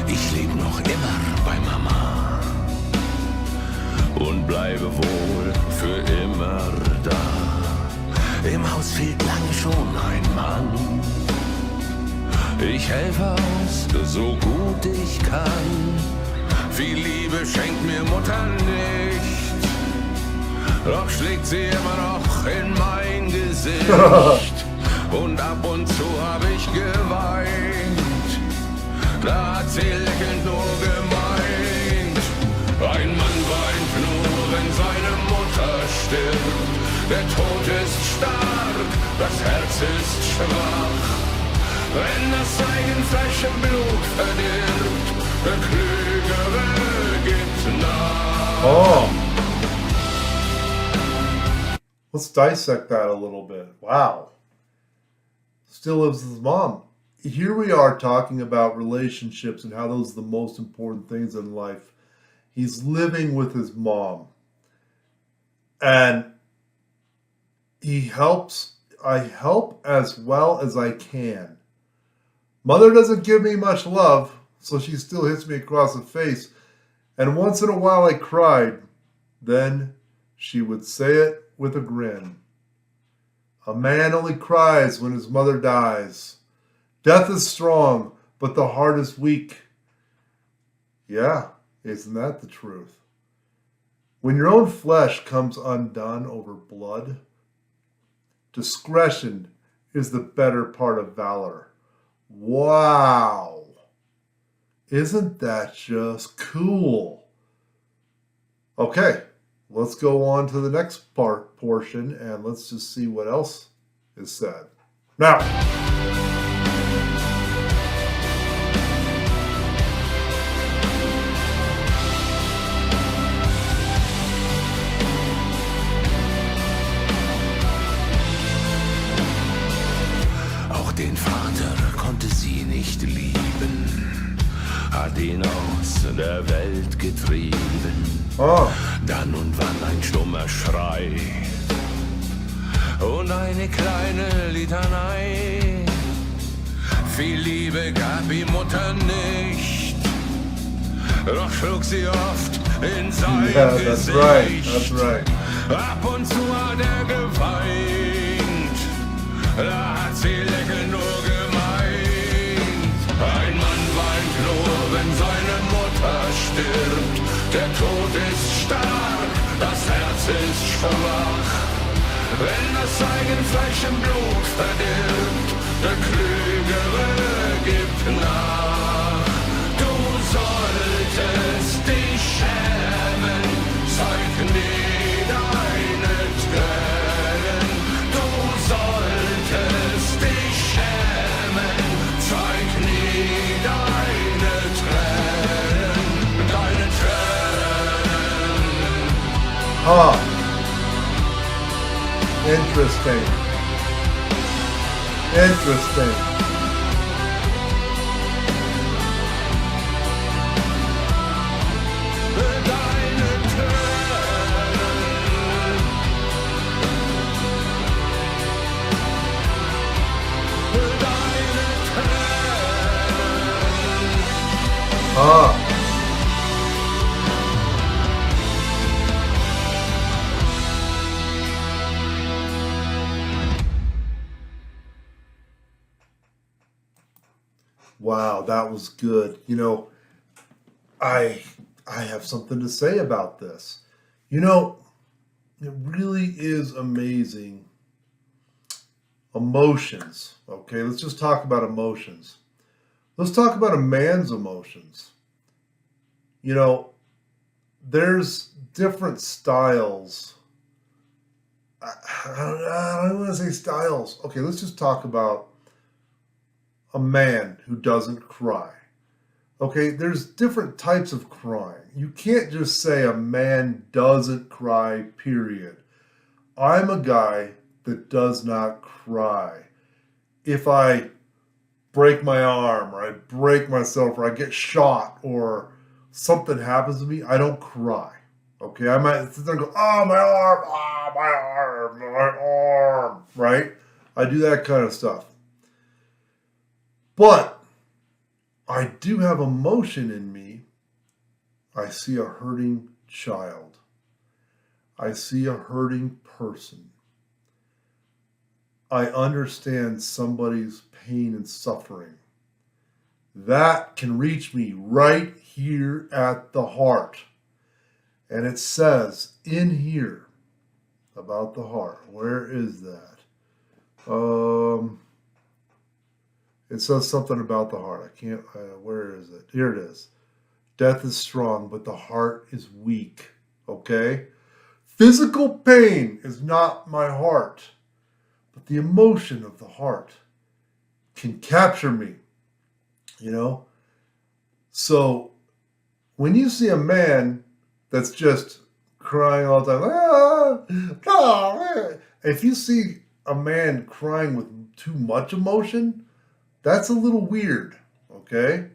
Ich lebe noch immer bei Mama und bleibe wohl für immer da. Im Haus fehlt lange schon ein Mann. Ich helfe aus, so gut ich kann. Viel Liebe schenkt mir Mutter nicht, doch schlägt sie immer noch in mein Gesicht. Und ab und zu hab ich geweint, da hat sie lächelnd nur gemeint. Ein Mann weint nur, wenn seine Mutter stirbt. Der Tod ist stark, das Herz ist schwach. Wenn das Eigenfleisch im Blut verdirbt, der Klügere gibt nach. Oh. Let's dissect that a little bit. Wow. Still lives with his mom. Here we are talking about relationships and how those are the most important things in life. He's living with his mom. And he helps. I help as well as I can. Mother doesn't give me much love, so she still hits me across the face. And once in a while I cried. Then she would say it with a grin. A man only cries when his mother dies. Death is strong, but the heart is weak. Yeah, isn't that the truth? When your own flesh comes undone over blood, discretion is the better part of valor. Wow. Isn't that just cool? Okay, let's go on to the next portion and let's just see what else is said. Now, Den Vater konnte sie nicht lieben, hat ihn aus der Welt getrieben. Dann und wann ein stummer Schrei und eine kleine Litanei. Viel Liebe gab ihm Mutter nicht, doch schlug sie oft in sein Gesicht. That's right. Ab und zu hat geweint, da hat sie lächelnd nur gemeint. Ein Mann weint nur, wenn seine Mutter stirbt. Der Tod ist stark, das Herz ist schwach. Wenn das Eigenfleisch im Blut verdirbt, der Klügere gibt nach. Du solltest dich schämen, zeig nie deine Tränen. Du solltest dich schämen, zeig nie deine Tränen. Deine Tränen. Interesting. Wow, that was good. You know, I have something to say about this. You know, it really is amazing. Emotions. Okay, let's just talk about emotions. Let's talk about a man's emotions. You know, there's different styles. I don't want to say styles. Okay, let's just talk about a man who doesn't cry. Okay, there's different types of crying. You can't just say a man doesn't cry, period. I'm a guy that does not cry. If I break my arm or I break myself or I get shot or something happens to me, I don't cry. Okay, I might sit there and go, oh, my arm, right? I do that kind of stuff. But I do have emotion in me. I see a hurting child. I see a hurting person. I understand somebody's pain and suffering. That can reach me right here at the heart. And it says in here about the heart. Where is that? It says something about the heart. I can't, where is it? Here it is. Death is strong, but the heart is weak. Okay? Physical pain is not my heart, but the emotion of the heart can capture me. You know? So when you see a man that's just crying all the time, if you see a man crying with too much emotion, that's a little weird, okay?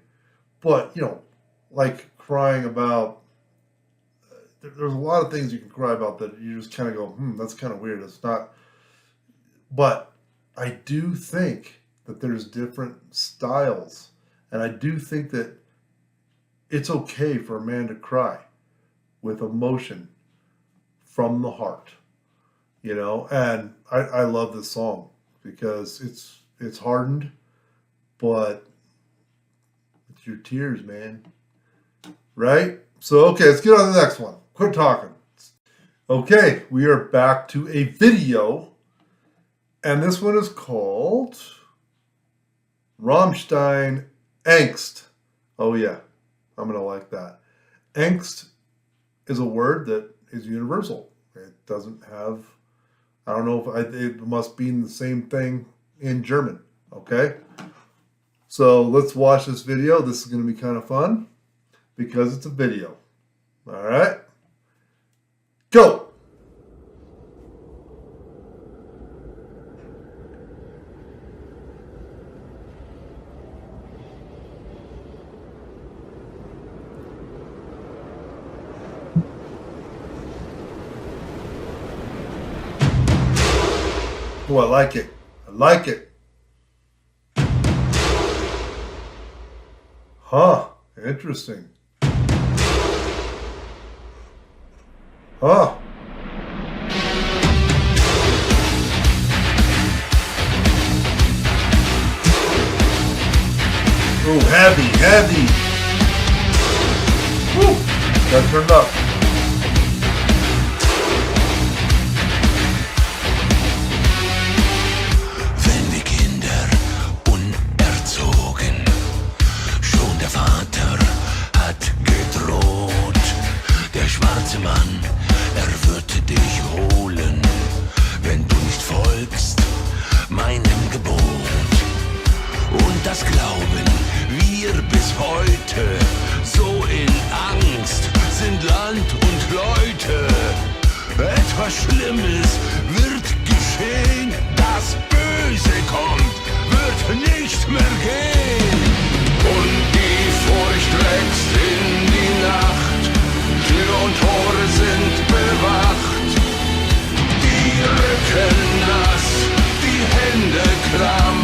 But, you know, like crying about, there's a lot of things you can cry about that you just kind of go, that's kind of weird. It's not, but I do think that there's different styles. And I do think that it's okay for a man to cry with emotion from the heart, you know? And I love this song because it's hardened, but it's your tears, man. Right? So, okay, let's get on to the next one. Quit talking. Okay, we are back to a video, and this one is called Rammstein Angst. Oh, yeah, I'm going to like that. Angst is a word that is universal. It doesn't have, I don't know if it must be the same thing in German, okay? So let's watch this video. This is going to be kind of fun because it's a video. All right, go. Oh, I like it. I like it. Huh. Interesting. Huh. Oh, heavy, heavy. Woo. That turned up. Wenn die Kinder unerzogen, schon der Vater hat gedroht, der schwarze Mann, er wird dich holen, wenn du nicht folgst meinem Gebot. Und das glauben wir bis heute, so in Angst sind Land und Leute. Etwas Schlimmes wird geschehen, das Böse kommt, wird nicht mehr gehen. Und die Furcht wächst in die Nacht, Tür und Tore sind bewacht. Die Rücken nass, die Hände klamm,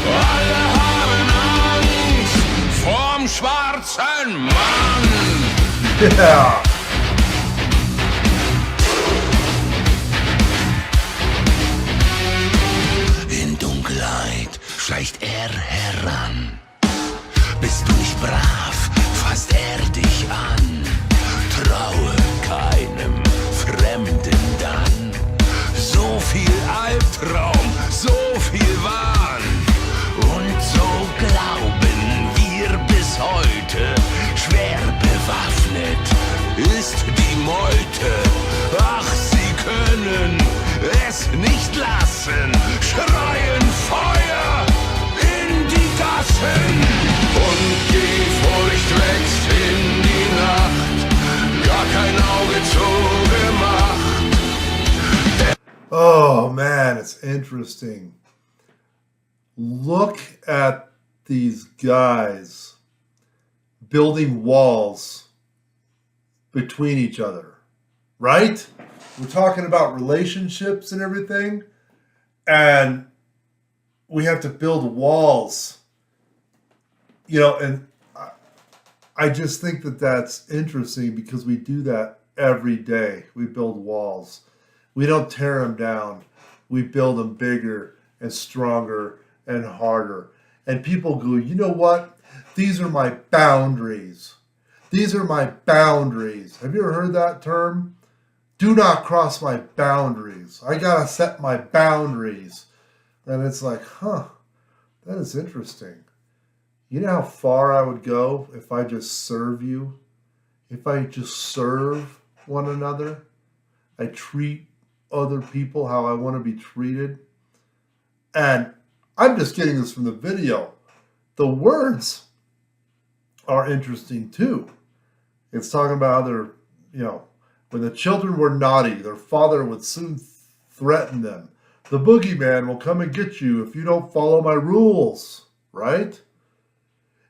alle haben Angst vorm schwarzen Mann. Yeah. In Dunkelheit schleicht er heran. that's interesting. Look at these guys building walls between each other, right? We're talking about relationships and everything, and we have to build walls, and I just think that that's interesting because we do that every day. We build walls. We don't tear them down. We build them bigger and stronger and harder. And people go, you know what? These are my boundaries. These are my boundaries. Have you ever heard that term? Do not cross my boundaries. I got to set my boundaries. And it's like, that is interesting. You know how far I would go if I just serve you? If I just serve one another? I treat other people how I want to be treated. And I'm just getting this from the video. The words are interesting too. It's talking about how they're, when the children were naughty, their father would soon threaten them. The boogeyman will come and get you if you don't follow my rules, right?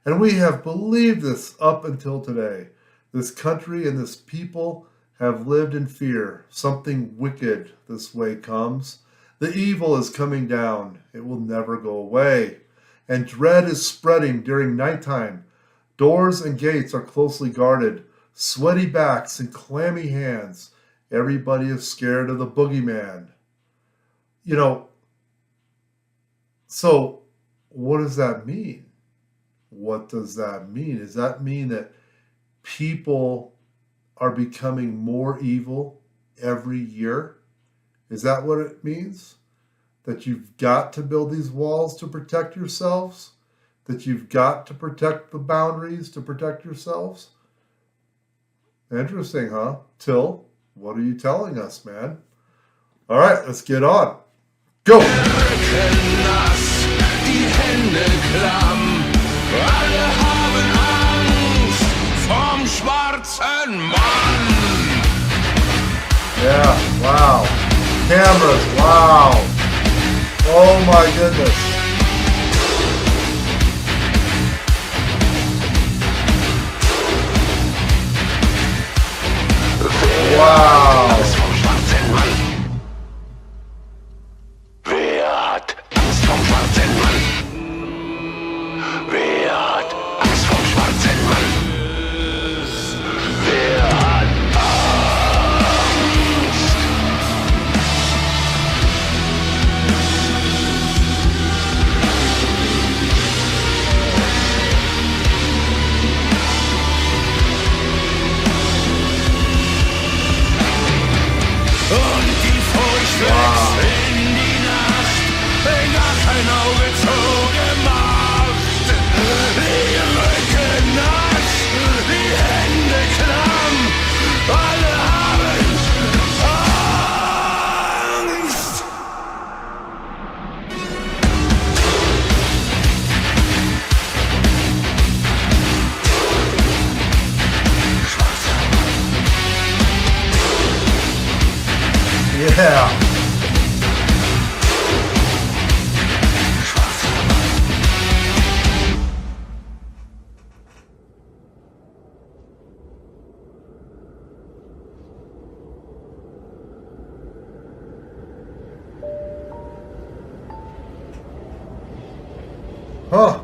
And we have believed this up until today. This country and this people have lived in fear. Something wicked this way comes. The evil is coming down. It will never go away. And dread is spreading during nighttime. Doors and gates are closely guarded. Sweaty backs and clammy hands. Everybody is scared of the boogeyman. So what does that mean? What does that mean? Does that mean that people are becoming more evil every year? Is that what it means? That you've got to build these walls to protect yourselves? That you've got to protect the boundaries to protect yourselves? Interesting, huh? Till, what are you telling us, man? All right, let's get on. Go! Alle haben Angst vom schwarzen Mann. Yeah, wow. Cameras, wow. Oh my goodness. Wow. Angst vom schwarzen Mann. Wer hat Angst vom schwarzen Mann? Wer hat Angst vom schwarzen Mann? Wer hat Angst? Und die Furcht wächst in die Nacht, gar kein Auge zugemacht. Die Rücken nass, die Hände klamm, alle haben Angst. Yeah. Huh.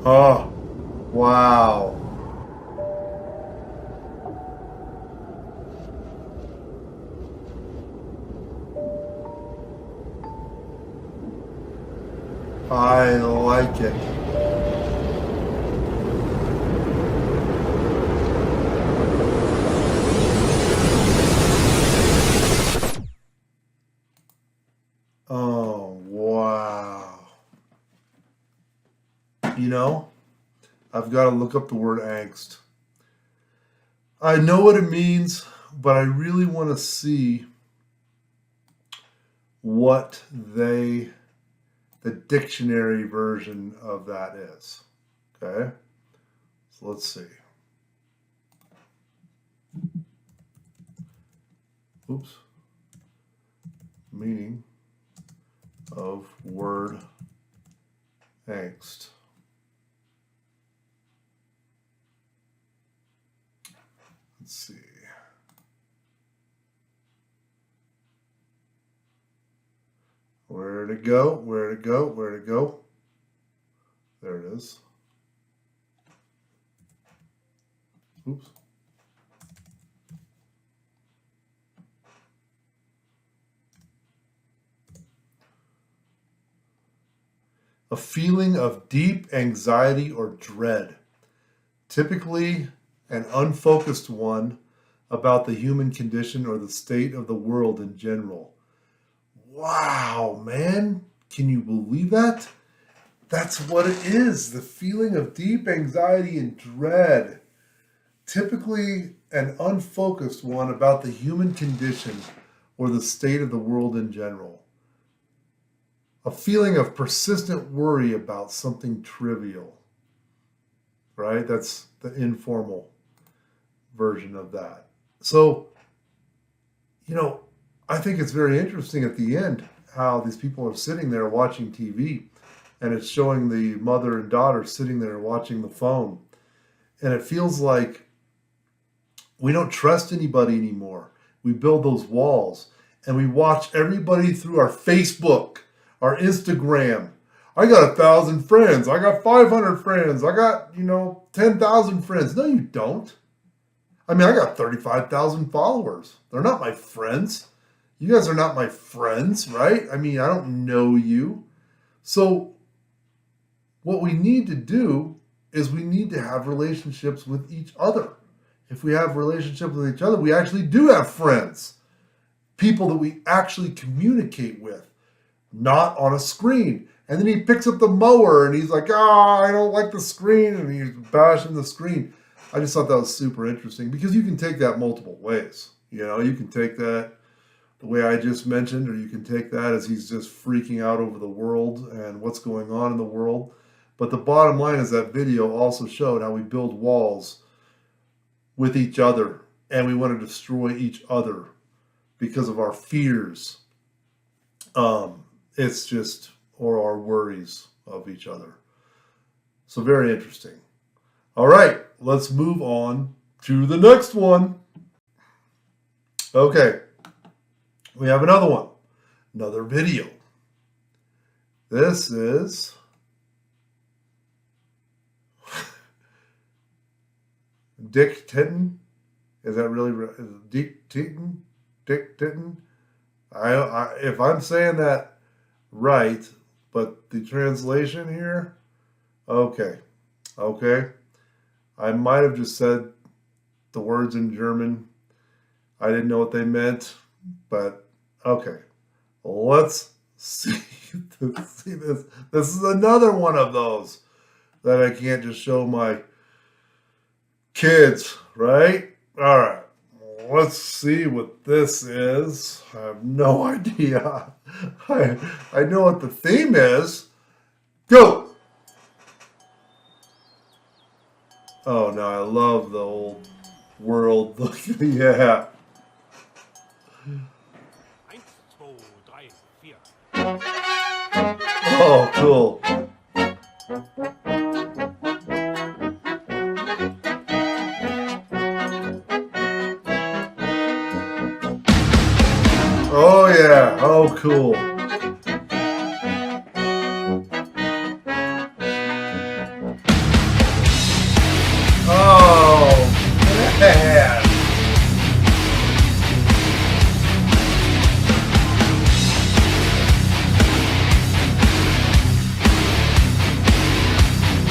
Oh, wow. I like it. Oh, wow. You know, I've got to look up the word angst. I know what it means, but I really want to see what the dictionary version of that is. Okay? So let's see. Oops. Meaning of word angst. Let's see. Where'd it go? Where'd it go? Where'd it go? There it is. Oops. A feeling of deep anxiety or dread, typically an unfocused one about the human condition or the state of the world in general. Wow, man. Can you believe that? That's what it is. The feeling of deep anxiety and dread. Typically an unfocused one about the human condition or the state of the world in general. A feeling of persistent worry about something trivial. Right? That's the informal version of that. So, you know, I think it's very interesting at the end how these people are sitting there watching TV, and it's showing the mother and daughter sitting there watching the phone. And it feels like we don't trust anybody anymore. We build those walls and we watch everybody through our Facebook, our Instagram. I got 1,000 friends. I got 500 friends. I got, 10,000 friends. No, you don't. I mean, I got 35,000 followers. They're not my friends. You guys are not my friends, right? I mean, I don't know you. So what we need to do is we need to have relationships with each other. If we have relationships with each other, we actually do have friends. People that we actually communicate with, not on a screen. And then he picks up the mower and he's like, I don't like the screen. And he's bashing the screen. I just thought that was super interesting because you can take that multiple ways. You can take that the way I just mentioned, or you can take that as he's just freaking out over the world and what's going on in the world. But the bottom line is that video also showed how we build walls with each other and we want to destroy each other because of our fears. It's just, or our worries of each other. So very interesting. All right, let's move on to the next one. Okay, we have another one, another video. This is Dick Titten. Is that really Dick Titten? Dick Titten? If I'm saying that right, but the translation here, okay. I might have just said the words in German. I didn't know what they meant, but okay. Let's see this. This is another one of those that I can't just show my kids, right? All right. Let's see what this is. I have no idea. I know what the theme is. Go! Oh, no, I love the old world. Yeah. 1, 2, 3, 4. Oh, cool. Oh, yeah. Oh, cool. Oh, man.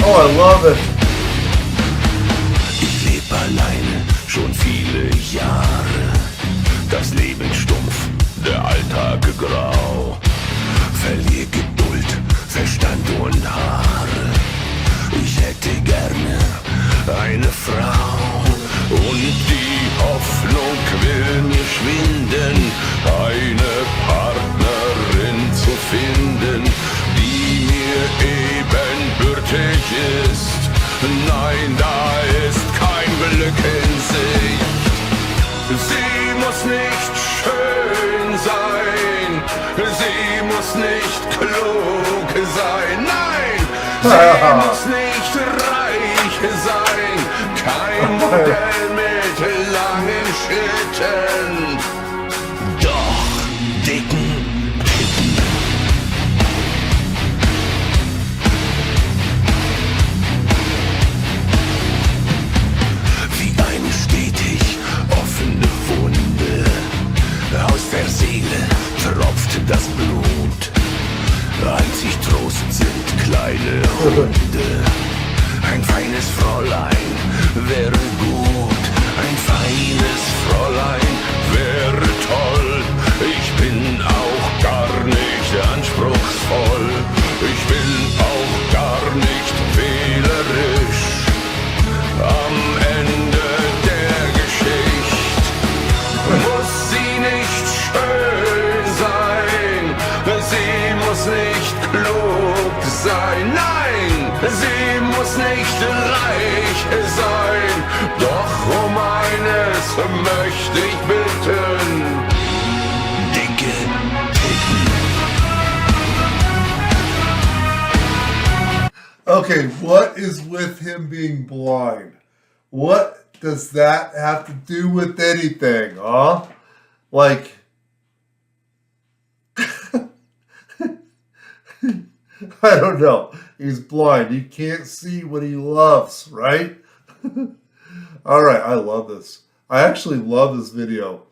Oh, I love it. Ich leb alleine schon viele Jahre. Das Leben stumpf, der Alltag grau. Verlier Geduld, Verstand und Haare. Ich hätte gerne eine Frau. Und die Hoffnung will mir schwinden, eine Partnerin zu finden, die mir ebenbürtig ist. Nein, da ist kein Glück in Sicht. Sie muss nicht schön sein, sie muss nicht klug sein, nein, sie muss nicht reich sein, kein Modell mit langen Schritten, doch dicken Titten. Wie eine stetig offene Wunde, aus der Seele tropft das Blut. Einzig Trost sind kleine Hunde. Ein feines Fräulein wäre gut. Ein feines Fräulein wäre toll. Ich bin auch gar nicht anspruchsvoll. Ich bin auch gar nicht wählerisch. Am Ende der Geschichte muss sie nicht schön sein, sie muss nicht klug sein, nein, sie muss nicht reich sein, doch um eines möchte ich bitten, dicke Titten. Okay, what is with him being blind? What does that have to do with anything, huh? Like, I don't know. He's blind. He can't see what he loves, right? All right, I love this. I actually love this video.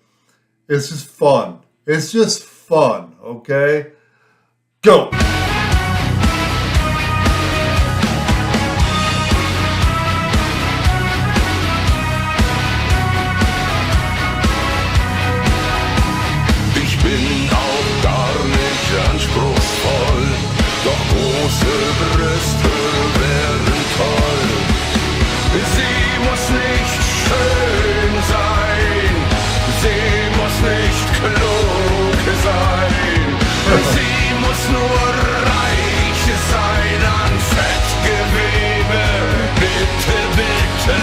It's just fun. It's just fun, okay? Go! Ich bin auch gar nicht anspruchsvoll, doch große Brüste wären toll. Sie muss nicht schön sein, sie muss nicht klug sein, sie muss nur reich sein an Fettgewebe. Bitte, bitte,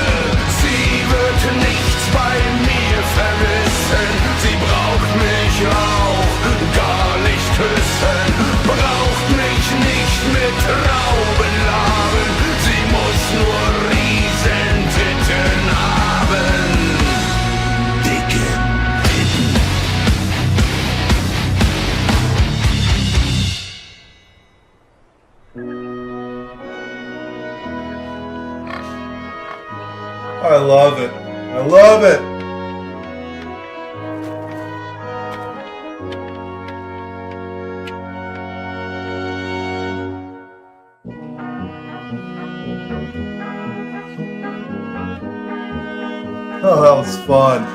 sie wird nichts bei mir vermissen, sie braucht mich auch gar nicht küssen, braucht mich nicht mit Raubenlaben, sie muss nur Riesentitten haben. Dicke Titten. I love it. I love it. Oh, that was fun.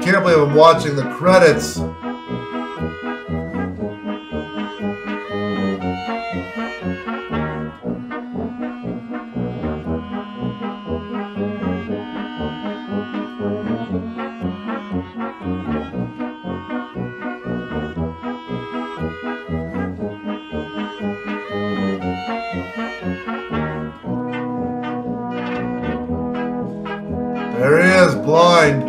Can't believe I'm watching the credits. There he is, blind.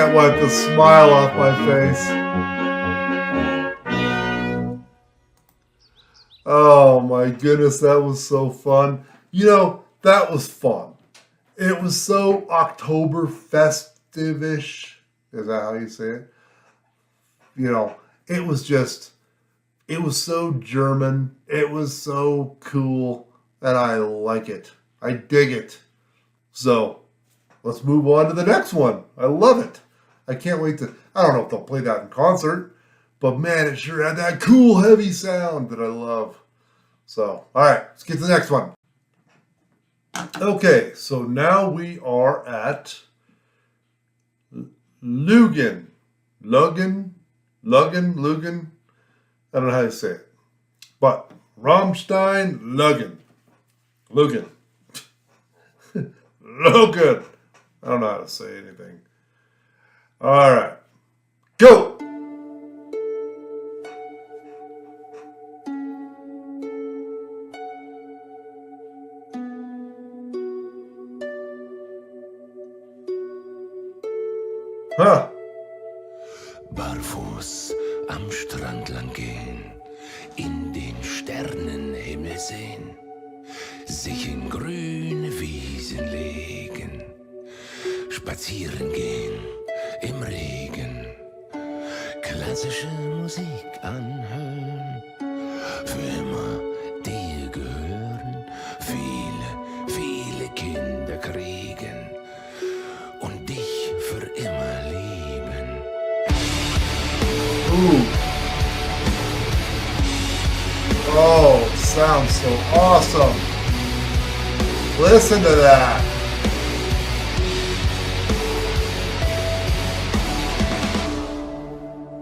can't wipe the smile off my face. Oh my goodness, that was so fun. You know, that was fun. It was so October festive-ish. Is that how you say it? You know, it was so German. It was so cool. And I like it. I dig it. So, let's move on to the next one. I love it. I can't wait to... I don't know if they'll play that in concert. But man, it sure had that cool, heavy sound that I love. So, alright, let's get to the next one. Okay, so now we are at Lugan. Lugan. I don't know how to say it. But Rammstein Lugan. Lugan. Lugan. I don't know how to say anything. Alright. Go! Huh. Barfuß am Strand lang gehen, in den Sternenhimmel sehen, sich in grüne Wiesen legen, spazieren gehen im Regen, klassische Musik anhören, für immer dir gehören, viele Kinder kriegen und dich für immer lieben. Ooh. Oh, sounds so awesome. Listen to that.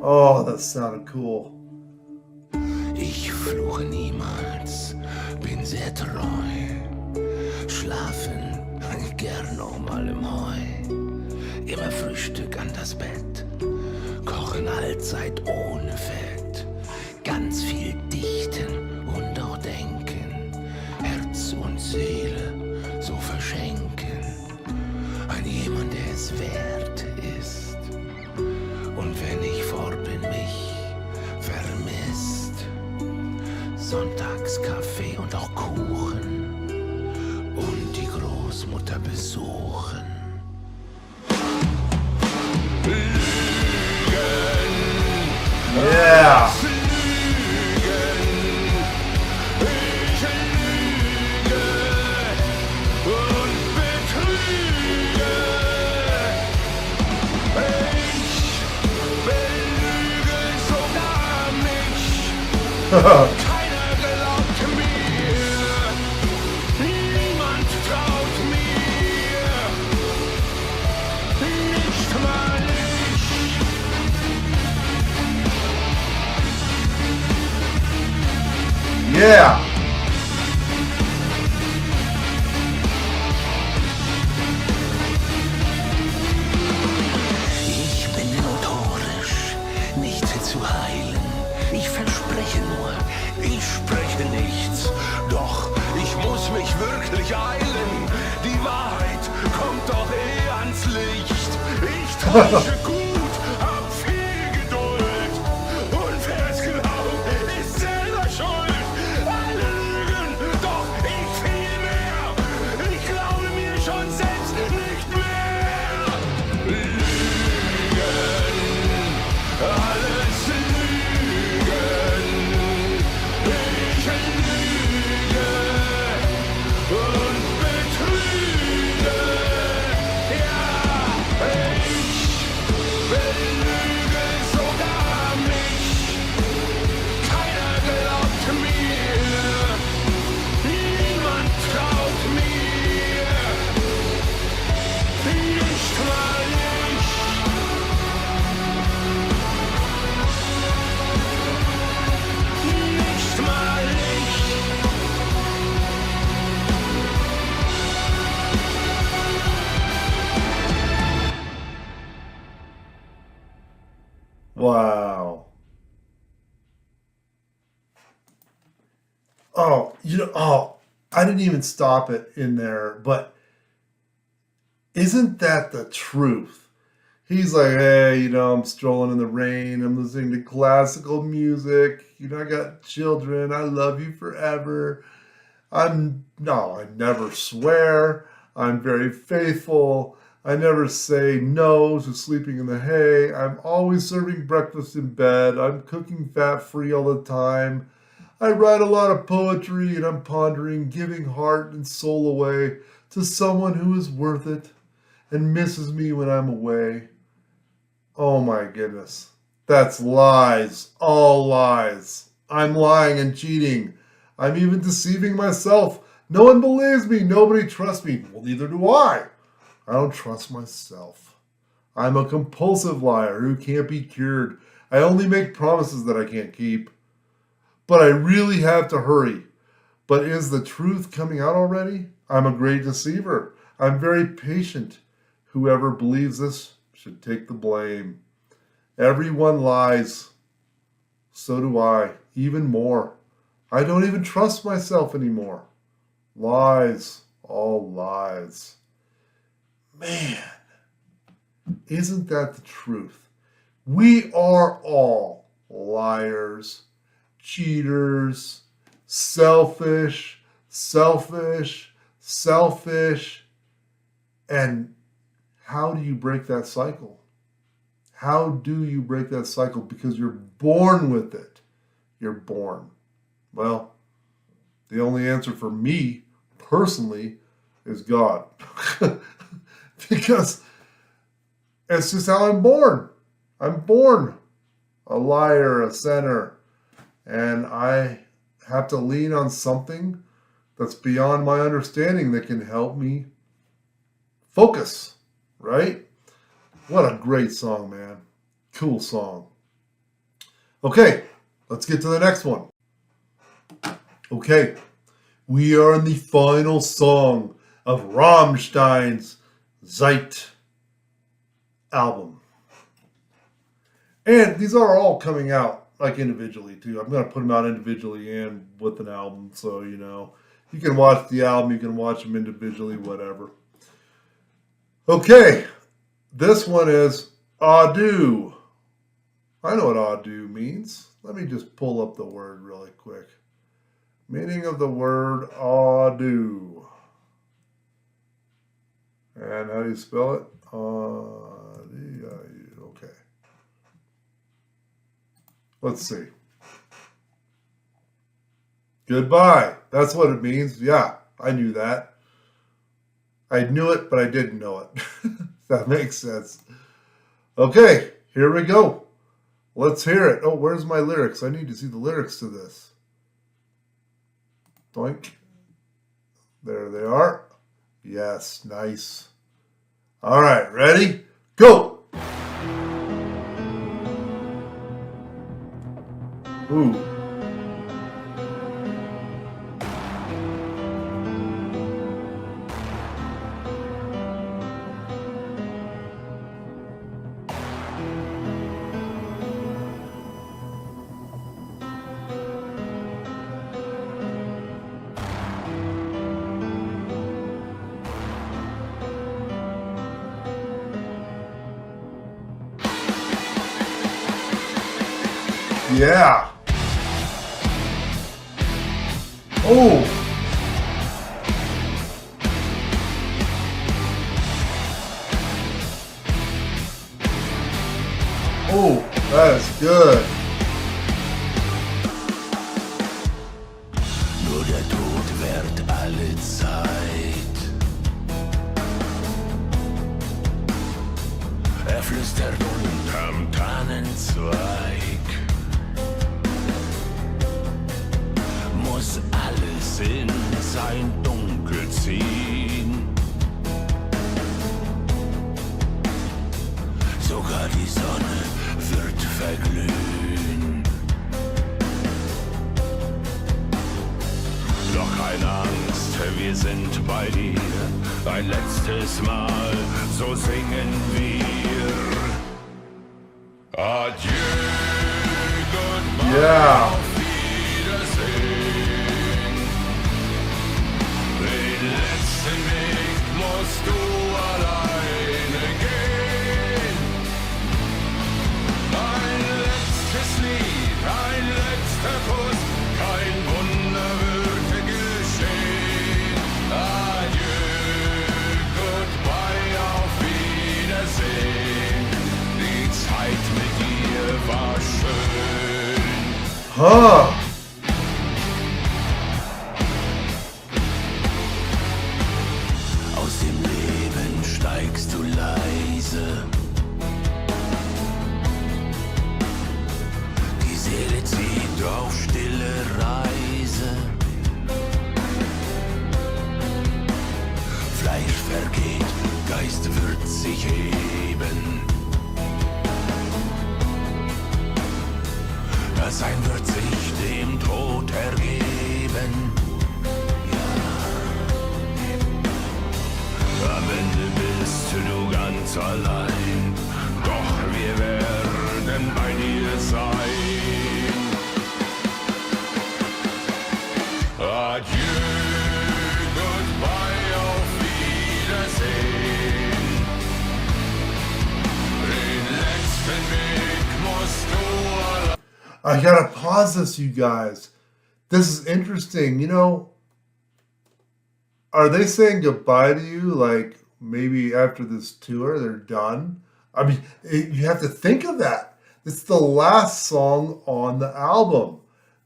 Oh, that sounded cool. Ich fluche niemals, bin sehr treu, schlafen gern auch mal im Heu, immer Frühstück an das Bett, kochen allzeit ohne Fett, ganz viel dichten und auch denken, Herz und Seele so verschenken, an jemand, der es wert ist. Und wenn ich fort bin, mich vermisst, Sonntagskaffee und auch Kuchen und die Großmutter besuchen. Yeah. Keiner glaubt mir, niemand traut mir, nicht mal ich. Yeah. Ich bin notorisch, nicht zu heilen. Ich verspreche nur, ich spreche nichts. Doch ich muss mich wirklich eilen. Die Wahrheit kommt doch ans Licht. Ich täusche gut, hab viel Geduld. Und wer es glaubt, ist selber schuld. Alle lügen, doch ich viel mehr. Ich glaube mir schon selbst nicht mehr. Lügen, alles Lügen. Ich lüge und betrüge. Ja, ich belüge sogar mich. Keiner glaubt mir, niemand traut mir, nicht mal ich. Nicht mal ich. Wow. Oh, I didn't even stop it in there, but isn't that the truth? He's like, hey, I'm strolling in the rain. I'm listening to classical music. I got children. I love you forever. I never swear. I'm very faithful. I never say no to sleeping in the hay. I'm always serving breakfast in bed. I'm cooking fat-free all the time. I write a lot of poetry and I'm pondering giving heart and soul away to someone who is worth it and misses me when I'm away. Oh my goodness. That's lies. All lies. I'm lying and cheating. I'm even deceiving myself. No one believes me. Nobody trusts me. Well, neither do I. I don't trust myself. I'm a compulsive liar who can't be cured. I only make promises that I can't keep. But I really have to hurry. But is the truth coming out already? I'm a great deceiver. I'm very patient. Whoever believes this should take the blame. Everyone lies. So do I. Even more. I don't even trust myself anymore. Lies. All lies. Man, isn't that the truth? We are all liars, cheaters, selfish. And how do you break that cycle? How do you break that cycle? Because you're born with it. You're born. Well, the only answer for me, personally, is God. Because it's just how I'm born. I'm born a liar, a sinner. And I have to lean on something that's beyond my understanding that can help me focus, right? What a great song, man. Cool song. Okay, let's get to the next one. Okay, we are in the final song of Rammstein's Zeit album. And these are all coming out like individually too. I'm going to put them out individually and with an album. So, you can watch the album, you can watch them individually, whatever. Okay, this one is adieu. I know what adieu means. Let me just pull up the word really quick. Meaning of the word adieu. And how do you spell it? Okay. Let's see. Goodbye. That's what it means. Yeah, I knew that. I knew it, but I didn't know it. That makes sense. Okay, here we go. Let's hear it. Oh, where's my lyrics? I need to see the lyrics to this. Doink. There they are. Yes, nice. All right, ready? Go! Ooh. Yeah. Oh. Oh, that is good. Nur der Tod währt alle Zeit. Er flüstert unterm Tannenzweig. Muss alles in sein Dunkel ziehen. Sogar die Sonne wird verglühen. Doch keine Angst, wir sind bei dir. Ein letztes Mal, so singen wir. Adieu, goodbye. Yeah. Den letzten Weg musst du alleine gehen. Huh. Aus dem Leben steigst du leise. Die Seele zieht auf stille Reise. Fleisch vergeht, Geist wird sich heben. Das Sein wird sich dem Tod ergeben. Am Ende bist du ganz allein, doch wir werden bei dir sein. Adieu, goodbye, auf Wiedersehen. Den letzten Weg musst du allein. I gotta pause this, you guys. This is interesting. You know, are they saying goodbye to you? Like maybe after this tour, they're done? I mean, you have to think of that. It's the last song on the album.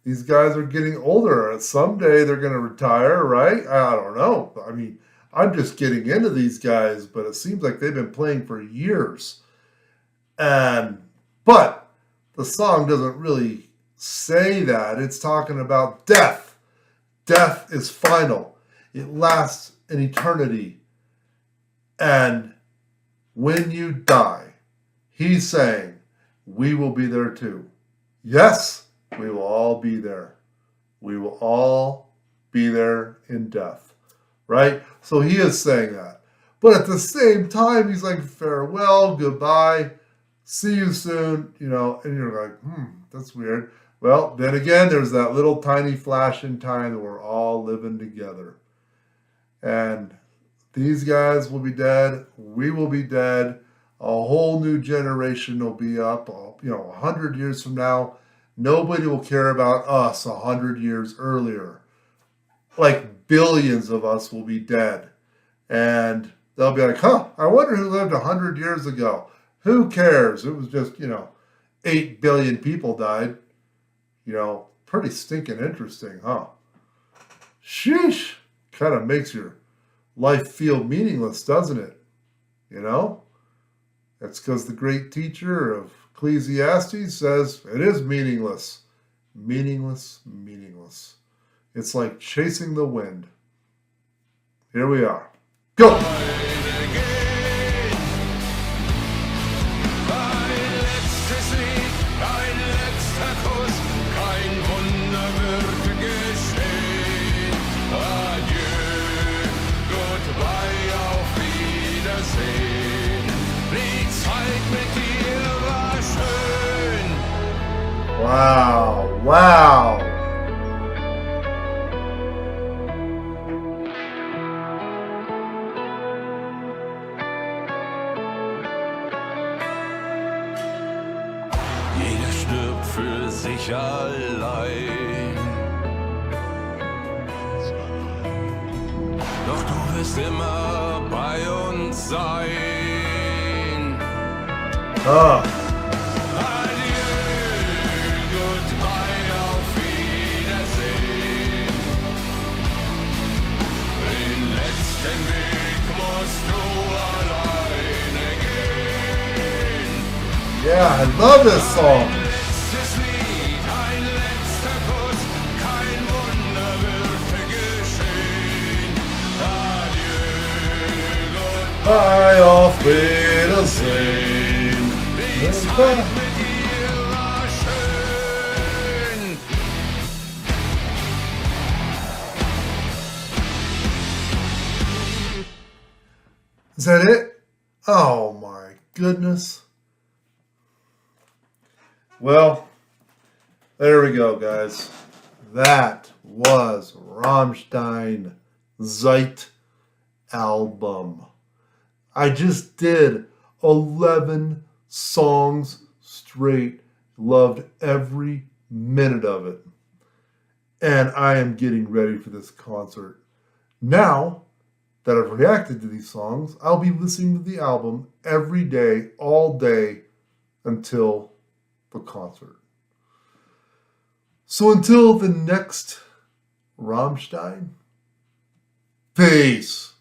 These guys are getting older. Someday they're going to retire, right? I don't know. I mean, I'm just getting into these guys, but it seems like they've been playing for years. But the song doesn't really say that. It's talking about death. Death is final. It lasts an eternity. And when you die, he's saying, we will be there too. Yes, we will all be there. We will all be there in death. Right? So he is saying that. But at the same time, he's like, farewell, goodbye, see you soon, you know, and you're like, that's weird. Well, then again, there's that little tiny flash in time that we're all living together. And these guys will be dead. We will be dead. A whole new generation will be up. 100 years from now, nobody will care about us 100 years earlier. Like billions of us will be dead. And they'll be like, I wonder who lived 100 years ago. Who cares? It was just, 8 billion people died. Pretty stinking interesting, huh? Sheesh. Kind of makes your life feel meaningless, doesn't it? That's because the great teacher of Ecclesiastes says it is meaningless. Meaningless, meaningless. It's like chasing the wind. Here we are. Go! Wow, wow. Jeder stirbt für sich allein. Doch du wirst immer bei uns sein. Ah. Yeah, I love this song. Bye, auf Wiedersehen. Is that it? Oh my goodness. Well, there we go, guys. That was Rammstein Zeit album. I just did 11 songs straight. Loved every minute of it. And I am getting ready for this concert. Now that I've reacted to these songs, I'll be listening to the album every day, all day, until the concert. So until the next Rammstein, peace.